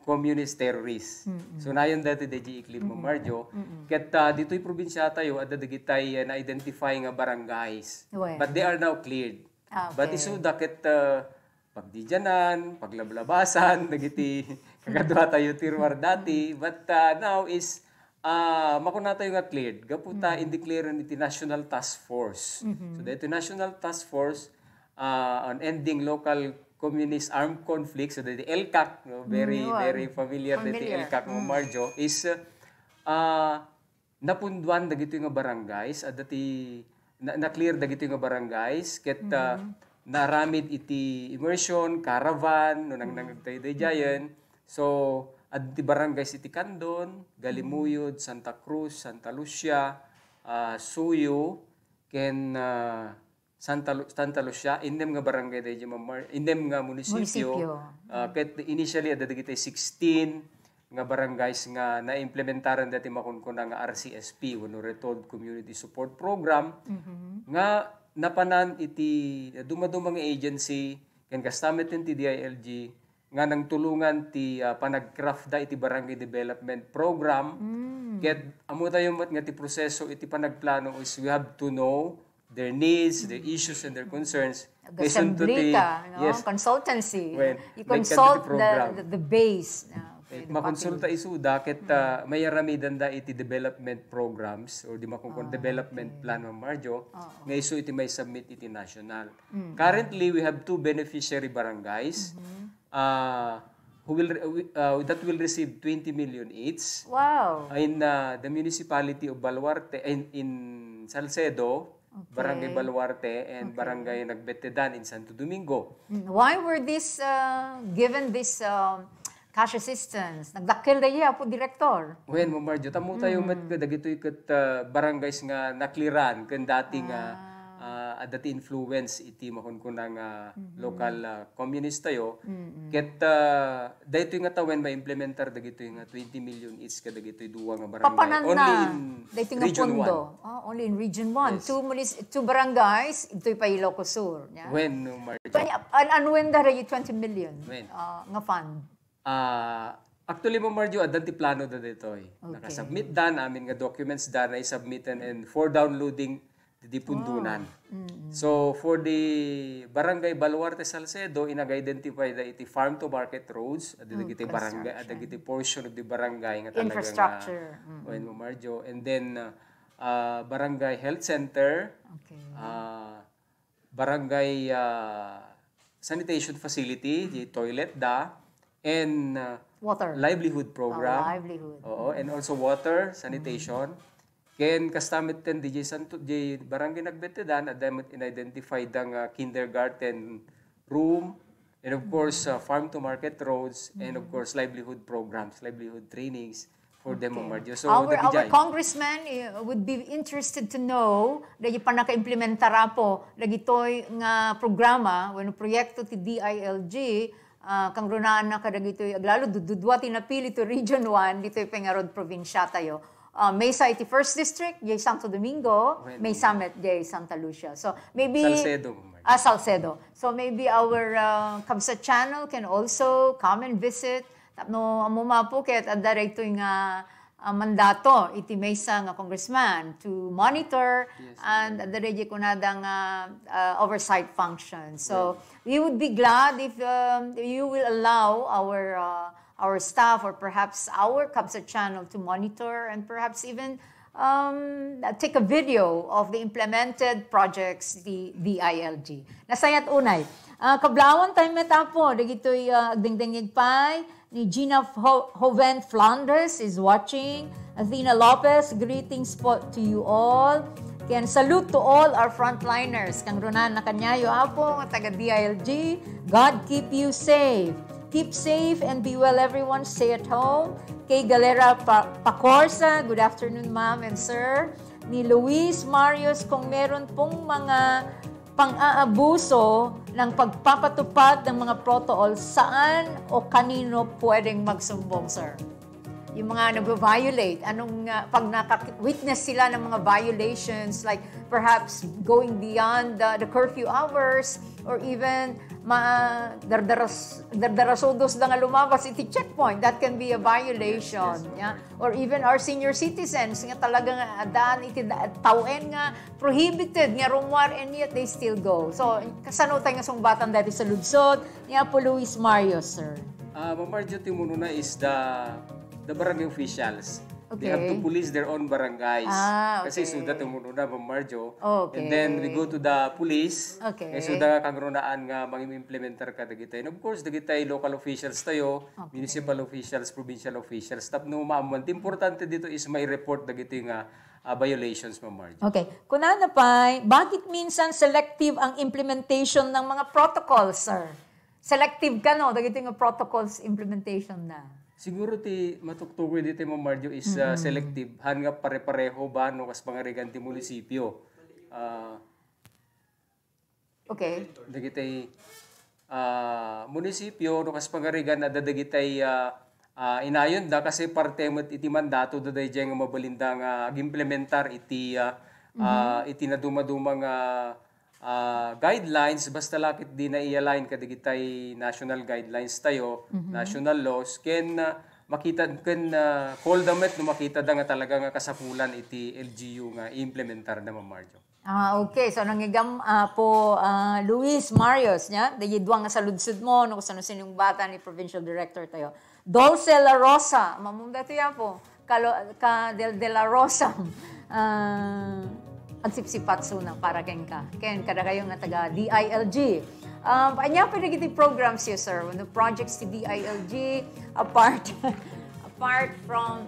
communist terrorists. So nayon dati DJ i-clip mo, Marjo. Ket dito'y probinsya tayo at dagitay na-identify nga barangays. But they are now cleared. But isuda ket pagdijanan, paglablabasan, dagiti kagadwa tayo tirwar dati. But now is makuna tayo nga cleared. Gaputa indeclare iti National Task Force. So dito National Task Force on ending local communist armed conflicts, so the LCAC, no, very familiar with the LCAC mo, Marjo, is napunduan dagito nga barangays at dati na-clear dagito nga barangays ket naramid iti immersion caravan no nang nagtaydayan. So at ti barangays iti Candon, Galimuyod, Santa Cruz, Santa Lucia, Suyo, ken Santa Lucia, indem nga barangay dahi indem nga munisipyo. Ket initially ada dagiti 16 nga barangays nga na-implementaran dati makunkuna nga RCSP, wano Retold Community Support Program, nga napanan iti dumadumang agency ken kastamit ti DILG nga nang tulungan ti panagcraft da iti barangay development program. Ket amo tayo nga ti proseso iti panagplano is we have to know their needs, their issues, and their concerns. Assembly ka, no? Consultancy. You consult the base. Makonsulta isuda, ket may aramidan da iti development programs or di makungkon development plan ng Marjo, nga iso iti may submit iti national. Currently, we have 2 beneficiary barangays that will receive 20 million each. Wow! In the municipality of Baluarte, in Salcedo, Barangay Baluarte and Barangay Nagbetedan in Santo Domingo. Why were this given this cash assistance? Nagdakkel daya po, Director. When, Marjo, tamo tayo dagitoy ket barangays nga nakliran ken dati nga dati influence iti makunkuna nga local communist tayo. Ket daytoy nga tawen ma-implementar dagitoy nga 20 million each kada dagitoy duwa nga barangay. Only in Region 1. Only in Region 1. Yes. Two barangays, ito'y pa Ilocos Sur. Yeah? When, Marjo? And when da 20 million when? Nga fund? Actually, Marjo, adanti plano da ditoy. Nakasubmit dan, amin nga documents dan na isubmitan and for downloading di pundunan. So, for the Barangay Baluarte Salcedo, inag-identify da iti farm to market roads, adagiti barangay, adagiti portion of the barangay nga talaga infrastructure. When Marjo. And then, Barangay Health Center, Barangay Sanitation Facility, the toilet da, and water. Livelihood program. Livelihood. Oo, and also water, sanitation. Ken kastamit ten DJ Santo DJ Barangay Nagbetedan at in-identify dang kindergarten room and of course farm to market roads and of course livelihood programs, livelihood trainings for them, Marjo. So our congressman would be interested to know dagi pa naka-implementara po dagitoy nga programa wenno proyekto ti DILG kang runaan na kadagitoy aglalo dudwa tinapili to Region 1 ditoy pengarod probinsya tayo. Mesa iti First District, jay Santo Domingo, may Summit, jay Santa Lucia. So maybe Salcedo. Salcedo. So maybe our Kabsat channel can also come and visit. Tapno amuma po ket adda ito nga mandato iti Mesa nga congressman to monitor and adda ito kunadang oversight function. So we would be glad if you will allow our staff or perhaps our Kabsat channel to monitor and perhaps even take a video of the implemented projects, the DILG. Nasayat unay. Kablawan tayo metapo, dagito'y agdingdingig pay, ni Gina Hoven Flanders is watching. Athena Lopez, greetings po to you all. Kaya salute to all our frontliners. Kang Ronan na kanyayo apo, taga DILG. God keep you safe. Keep safe and be well everyone. Stay at home. Kay Galera Pacorsa, good afternoon ma'am and sir. Ni Luis Marius, kung meron pong mga pang-aabuso ng pagpapatupad ng mga protocol, saan o kanino pwedeng magsumbong, sir? Yung mga nag-violate, pag witness sila ng mga violations, like perhaps going beyond the curfew hours, or even dardarasodos na nga lumabas iti checkpoint, that can be a violation. Yeah? Or even our senior citizens, nga talagang adaan iti tawen nga prohibited nga rumwar, and yet they still go. So, kasano tayo nga sungbatan dati sa ludsod, niya po Luis Mario, sir. Mamarjo, timuno na is the barangay officials. Okay. They have to police their own barangays. Okay. Kasi suda tumuno na Mamarjo. Okay. And then we go to the police. Okay. Kasi suda kang runaan nga mag-implementer ka dagitay. And of course, dagitay local officials tayo, municipal officials, provincial officials. Tapno maamuan. Importante dito is may report dagitay nga violations, Mamarjo. Okay. Kunana pa, bakit minsan selective ang implementation ng mga protocols, sir? Selective ka, no? Dagitay nga protocols implementation na. Siguro ti matuktukoy dito mo Marjo is selective. Han nga pare-pareho ba no kas pangarigan ti munisipyo. Okay. Dagitay munisipyo no kas pangarigan na dagitay inayon da kasi parte met iti mandato daday nga mabalinda nga ag-implementar iti iti naduma-duma nga guidelines, basta lakit di na i-align kadigitay national guidelines tayo, national laws, ken makita ken call damit no makita da nga talaga nga kasapulan iti LGU nga i-implementar na Mamarjo. Okay. So, nangigam po Luis Marios, niya, dayidwang nga sa ludsud mo, no, kung sinong bata ni Provincial Director tayo. Dulce La Rosa, mamumda ito yan po, de La Rosa, agsipsipatso na para ken ka. Ken kada kayo nga taga DILG. Anya pa nagiti programs yun, sir. When the projects to DILG apart from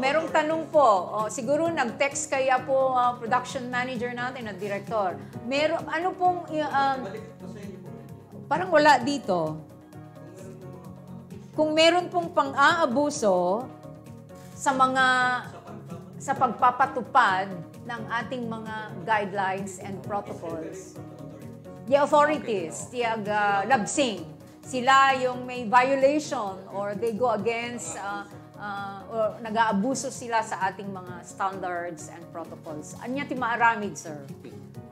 merong tanong po. Siguro nag-text kaya po production manager natin at director. Ano pong parang wala dito. Kung meron pong pang-aabuso sa pagpapatupad ng ating mga guidelines and protocols, the authorities, labsing, sila yung may violation or they go against or nag-aabuso sila sa ating mga standards and protocols. Anya ti maaramid, sir?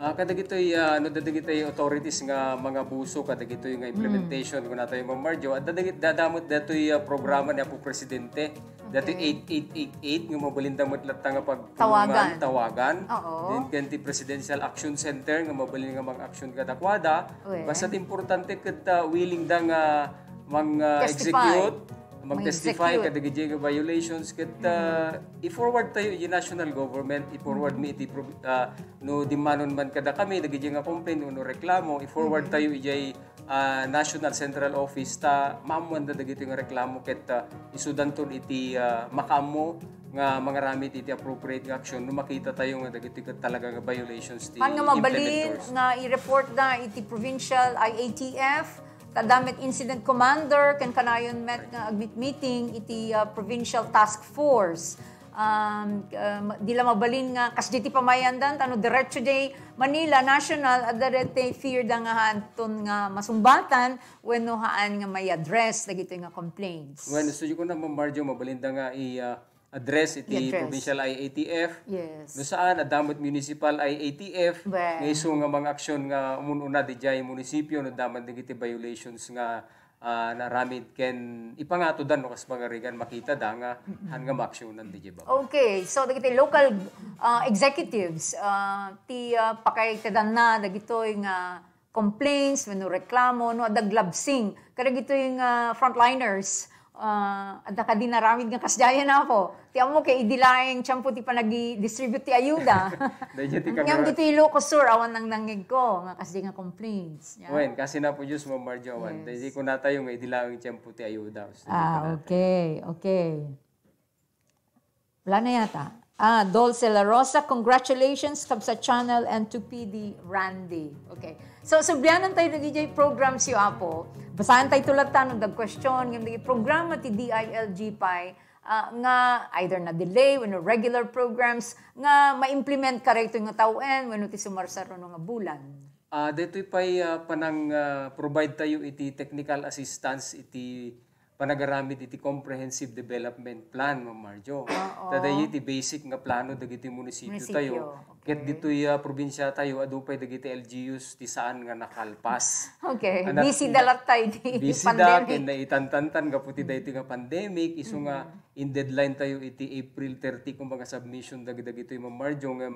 Kadagitoy dadagitoy authorities nga mga buso kadagitoy nga implementation kun nato yung Mamarjo at dadamot datoy programa ni Apo Presidente datoy 8888 nga mabalindang matlat nga tawagan then kanti Presidential Action Center nga mabalin nga mga action kadakwada basta importante ket willing da nga execute mag-testify kadagiti nga violations ket i-forward tayo yung national government, i-forward mi iti no dimanon man kada kami dagiti nga complaint no reklamo, i-forward tayo ijay national central office ta maamuan da dagiti nga reklamo ket isudanton iti makamo nga mga ramit iti appropriate nga action no makita tayo nga dagiti talaga nga violations ti nga mabalin nga i-report na iti provincial IATF tadamit incident commander ken kanayon met nga meeting iti provincial task force. Dila mabalin nga kasditi pamayandan tano diretso day Manila National at direte fear da nga hanton nga masumbatan wenno haan nga may address dagiti nga complaints. When studio ko na Mamarjo mabalin da nga address iti provincial IATF. Yes. No saan adamot municipal IATF. Ngayso nga mga aksyon nga umununa di jay munisipyo no daman digiti violations nga naramid ken ipangatodan no kas pangarigan makita da nga han nga maaksyonan di jay ba. Okay, so dagiti local executives ti pakaytadan na dagitoy nga complaints wenno reklamo no daglabsing kada gitoy nga frontliners at nakadinaramid nga kasdaya na ako. Ti amo kay idilaeng tiyampo ti panag-distribute ti ayuda. Ngam dito ilo ko sur awan nang nangig ko nga kasdi nga complaints. Wen kasi na po Diyos Mamarjo awan. Dahil ko na tayo nga idilaeng tiyampo ti ayuda. Okay. Wala na yata. Dulce La Rosa, congratulations sa channel and to PD Randy. Okay. So, subyanan tayo ng DJ program si Apo. Basahan tayo tulad tanong, question, yung programa ti DILG pa, nga either na delay, when regular programs, nga ma-implement ka rito nga tawen, when ti sumarsaro nga bulan. Dito'y pa'y panang provide tayo iti technical assistance, iti panagaramid iti comprehensive development plan, Ma'am Marjo. Taday iti basic nga plano dagiti munisipyo tayo. Okay. Ket dito'y probinsya tayo, adupay dagiti LGUs ti saan nga nakalpas. Okay. Busy dalat tayo di busy pandemic. Busy da, itantantan kaputi da iti nga pandemic. Iso nga in deadline tayo iti April 30 kung mga submission dagiti Ma'am Marjo nga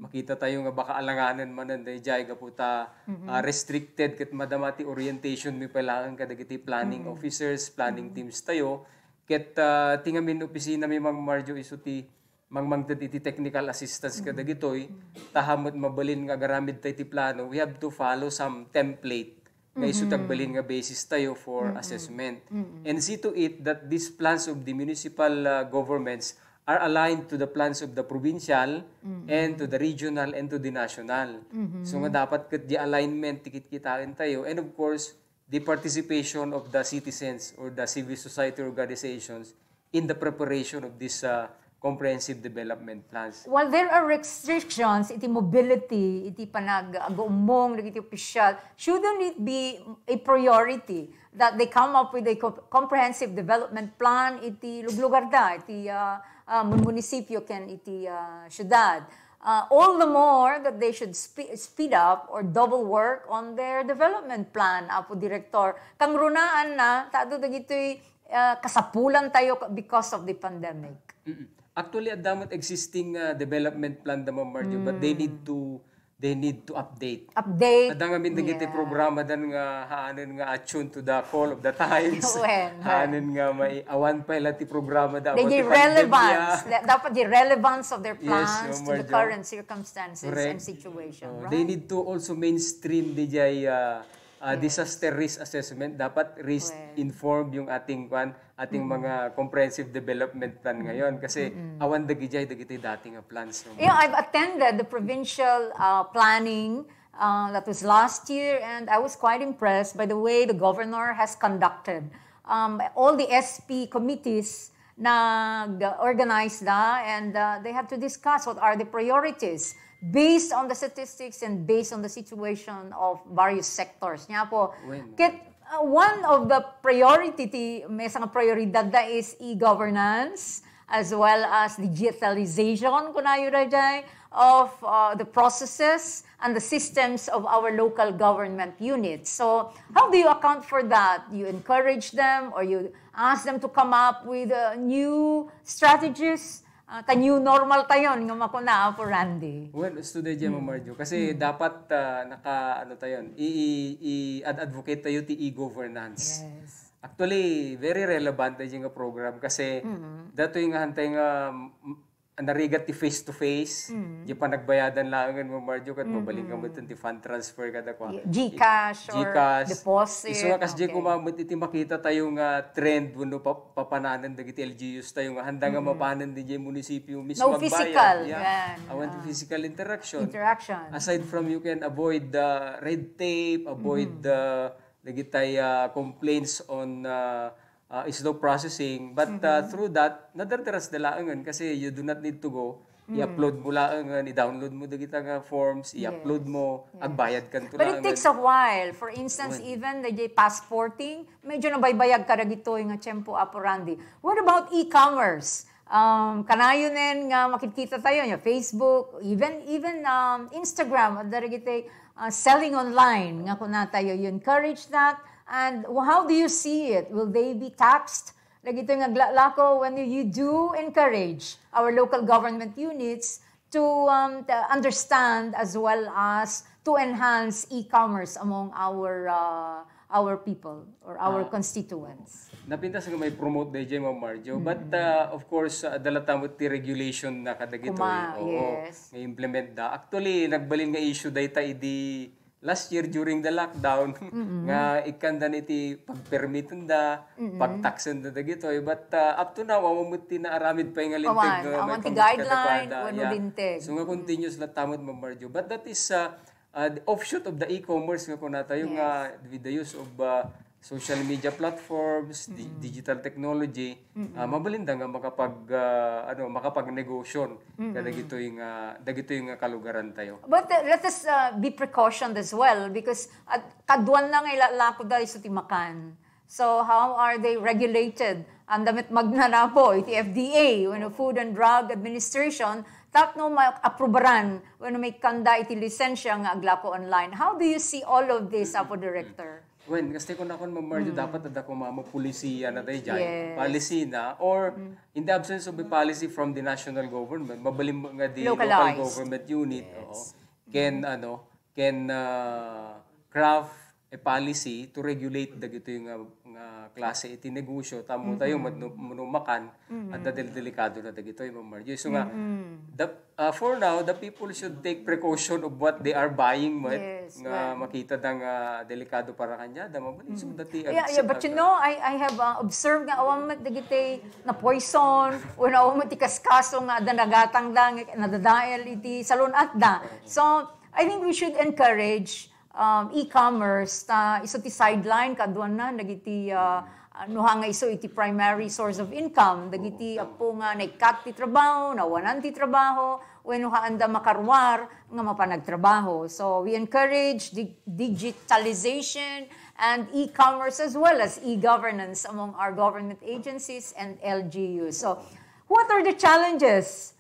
makita tayo nga baka alanganan manan da jay kaputa restricted ket madamati orientation mi pailangan kadagiti planning officers, planning teams tayo. Ket tingamin opisina mi Ma'am Marjo iso ti mangmangted iti technical assistance kada gitoy tahamot mabalin nga garamid tayo ti plano, we have to follow some template nga isu tagbalin nga basis tayo for assessment. And see to it that these plans of the municipal governments are aligned to the plans of the provincial and to the regional and to the national. So nga dapat ket di alignment tikit-kitain tayo, and of course the participation of the citizens or the civil society organizations in the preparation of this comprehensive development plans. While there are restrictions, iti mobility, iti panag-agumong, iti official, shouldn't it be a priority that they come up with a comprehensive development plan, iti luglugar da, iti munisipyo ken iti syudad. All the more that they should speed up or double work on their development plan, Apo Director. Kang runaan na, tado dagitoy kasapulan tayo because of the pandemic. Actually, at damot existing development plan da Ma'am Marjo, but they need to update. Adang amin dagiti programa dan nga haanen nga attune to the call of the times. Haanen nga may awan pa ila ti programa da. The relevance, dapat the relevance of their plans to the current circumstances and situation. Right? They need to also mainstream DJ disaster risk assessment. Dapat risk informed yung ating mga comprehensive development plan ngayon kasi awan dagiti dating plans. I've attended the provincial planning that was last year, and I was quite impressed by the way the governor has conducted all the SP committees organized and they had to discuss what are the priorities based on the statistics and based on the situation of various sectors. Nya po, one of the may isang prioridad da is e-governance as well as digitalization kunayo rajay of the processes and the systems of our local government units. So how do you account for that? You encourage them or you ask them to come up with new strategies? New normal tayo nga makuna po Randy. Well, student dyan Ma'am Marjo. Kasi dapat i-advocate tayo ti e-governance. Yes. Actually, very relevant tayo nga program kasi dato yung hantay nga narigat ti face-to-face, di pa nagbayadan lang Ma'am Marjo kat mabaling kamot ti fund transfer kada kwa. Gcash or deposit. Iso nga kasi kumamot iti makita tayo nga trend wano papananan dagiti LGUs tayo nga handa nga mapanan di munisipyo mismo magbayad. No physical. Awan ti physical interaction. Aside from you can avoid the red tape, avoid the dagiti complaints on slow processing, but through that nadardaras dalaangan kasi you do not need to go i-upload mo laangan, i-download mo dagiti nga forms, i-upload mo, agbayad kan to. But it takes a while. For instance, even the passporting, medyo nabaybayag ka dagito nga tiyempo Apo Randy. What about e-commerce? Kanayo nen nga makikita tayo nya Facebook, even Instagram, dagiti selling online nga kuna tayo, you encourage that. And how do you see it? Will they be taxed? Lagito nga lako when you do encourage our local government units to understand as well as to enhance e-commerce among our people or our constituents. Napintas nga may promote DJ Ma'am Marjo, but of course dalatamot ti regulation na kadagito yes. nga implement da. Actually nagbalin nga issue dayta idi last year during the lockdown nga ikandan iti pagpermiton da pagtaksen da dagitoy but up to now mamuti na aramid pa nga lintig Awan ti guideline wano lintig. so nga continuous la tamod Ma'am Marjo but that is the offshoot of the e-commerce nga kuna tayo nga with the use of social media platforms, digital technology, mabalinda nga makapagnegosyon dagito yung kalugaran tayo. But let us be precautioned as well because kadwan na nga ilalako dahil sa timakan. So how are they regulated? Ang damit magnanapo, iti FDA, Food and Drug Administration, tapno ma-aprobaran when may kanda iti lisensya nga aglako online. How do you see all of this, Apo Director? When, kasi kung ako Ma'am Marjo, dapat na ako pulisiya na tayo dyan, policy na, or in the absence of a policy from the national government, mabalim nga the local government unit, can craft a policy to regulate dagito yung klase iti negosyo, tamo tayo manumakan, at delikado na dagito yung Ma'am Marjo. So nga, for now, the people should take precaution of what they are buying, nga makita dang delikado para kanya, so but I have observed nga awam dagiti na poison, awam ti kaskaso nga danagatang dang nadadael iti salon at da. So I think we should encourage e-commerce ta iso ti sideline kadwan na dagiti nga iso iti primary source of income dagiti apo nga naikat ti trabaho nawanan ti trabaho wenno haanda makarwar nga mapanagtrabaho. So we encourage digitalization and e-commerce as well as e-governance among our government agencies and LGUs. So what are the challenges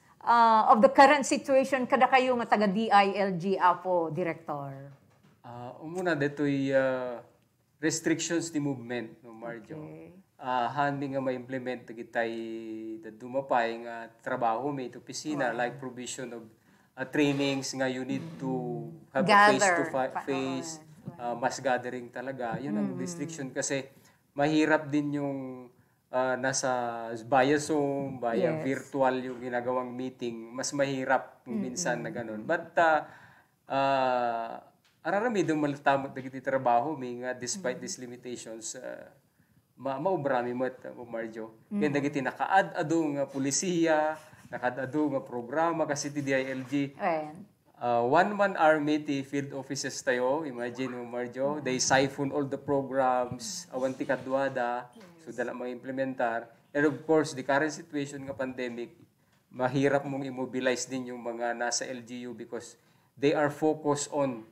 of the current situation kada kayo nga taga DILG, Apo Director? Umuna dito'y restrictions ni movement, no, Marjo. Handing nga ma-implement kita'y dumapay nga trabaho may ito opisina, like provision of trainings nga you need to have a face-to-face mass gathering talaga. Yun ang restriction kasi mahirap din yung nasa via Zoom, via virtual yung ginagawang meeting. Mas mahirap minsan na ganun. But ararami doon malatamot na kiti trabaho may nga despite these limitations maubrami mo at Marjo. Kaya nagiti nakaad-ado nga pulisiya, nakaad-ado nga programa kasi ti DILG. One-man army ti field offices tayo, imagine mo Marjo, they siphon all the programs, awan ti kadwada, so dala ma-implementar. And of course, the current situation nga pandemic, mahirap mong immobilize din yung mga nasa LGU because they are focused on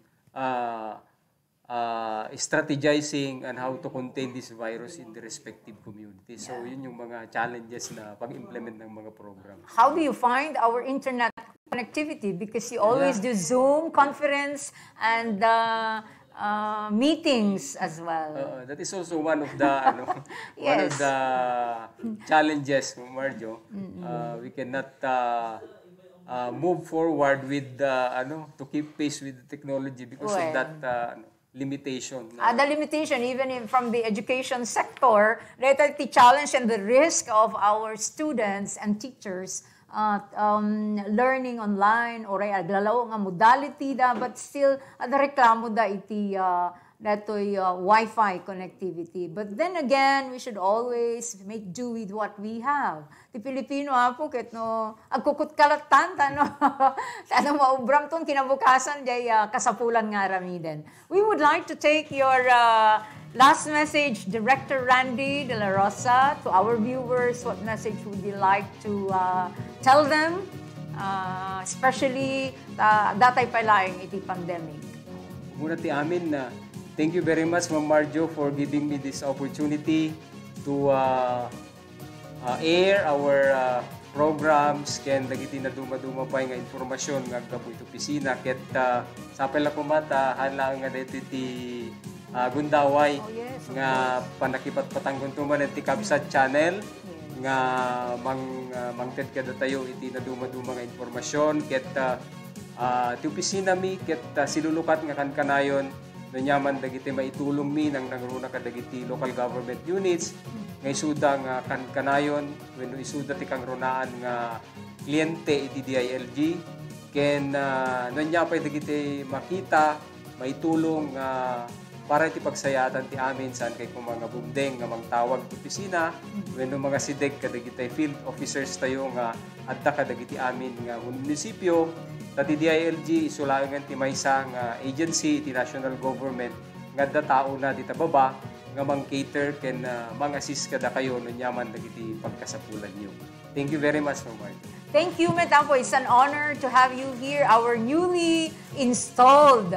strategizing and how to contain this virus in the respective communities. So yun yung mga challenges na pag-implement ng mga program. How do you find our internet connectivity? Because you always do Zoom conference and meetings as well. That is also one of the one of the challenges, Marjo. We cannot move forward with to keep pace with the technology because of that limitation. The limitation even from the education sector, the challenge and the risk of our students and teachers learning online or aglalaw nga modality da but still ada reklamo da iti datoy Wi-Fi connectivity. But then again, we should always make do with what we have. Ti Pilipino po ket no agkukut kalatan no. Sana maubram ton kinabukasan jay kasapulan nga ramiden. We would like to take your last message, Director Randy De La Rosa, to our viewers. What message would you like to tell them, especially datay palaing iti pandemic? Muna ti amin na thank you very much, Ma'am Marjo, for giving me this opportunity to air our programs ken dagiti na duma-duma pa nga informasyon nga kapo ito opisina ket sapay la kumata halang nga dito ti Gundaway nga panakipat-patanggon tuman ti Kabsat channel nga mangted kada tayo iti na duma-duma nga informasyon ket ti opisina mi ket silulukat nga kanayon nanyaman dagiti maitulong mi nang nagruna ka dagiti local government units nga isuda nga kanayon wenno isuda ti kangrunaan nga kliyente iti DILG ken nanya pay dagiti makita may tulong para iti pagsayatan ti amin saan kay kung mga bumdeng nga magtawag ti opisina wenno mga sideg kadagiti field officers tayo nga adda kadagiti amin nga munisipyo tati DILG isulayan ti maysa nga agency ti national government nga adda tao na dita baba nga mang-cater ken mang-assist kada kayo no nyaman dagiti pagkasapulan niyo. Thank you very much, Ma'am Marjo. Thank you, Metampo. It's an honor to have you here, our newly installed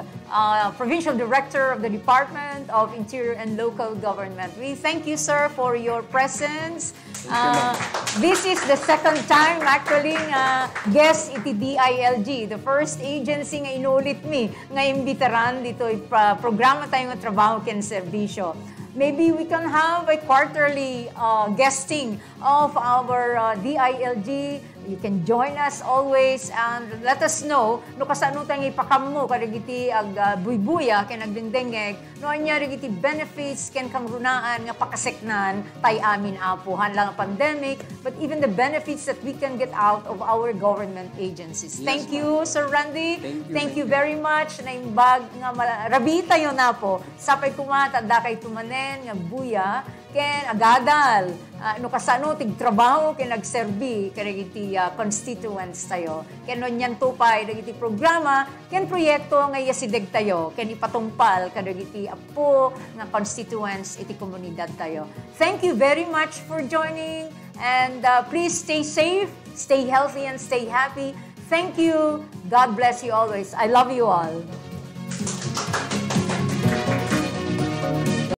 Provincial Director of the Department of Interior and Local Government. We thank you, sir, for your presence. This is the second time actually guest iti DILG, the first agency nga inulit mi nga imbitaran dito programa tayo nga trabaho ken serbisyo. Maybe we can have a quarterly guesting of our DILG. You can join us always and let us know no kasano tayong ipakam mo kadagiti ag buybuya ken agdengdengeg no anya rigiti benefits ken kamrunaan nga pakaseknan tay amin apuhan lang ang pandemic but even the benefits that we can get out of our government agencies. Yes, thank you, Sir Randy. Thank you very much na imbag nga rabi tayo na po sapay kumata da kay tumanen nga buya ken agadal no kasano tig trabaho ken nagserbi kadagiti constituents tayo ken nyan tupay dagiti programa ken proyekto nga yasideg tayo ken ipatungpal kadagiti apo nga constituents iti komunidad tayo. Thank you very much for joining and please stay safe, stay healthy and stay happy. Thank you. God bless you always. I love you all.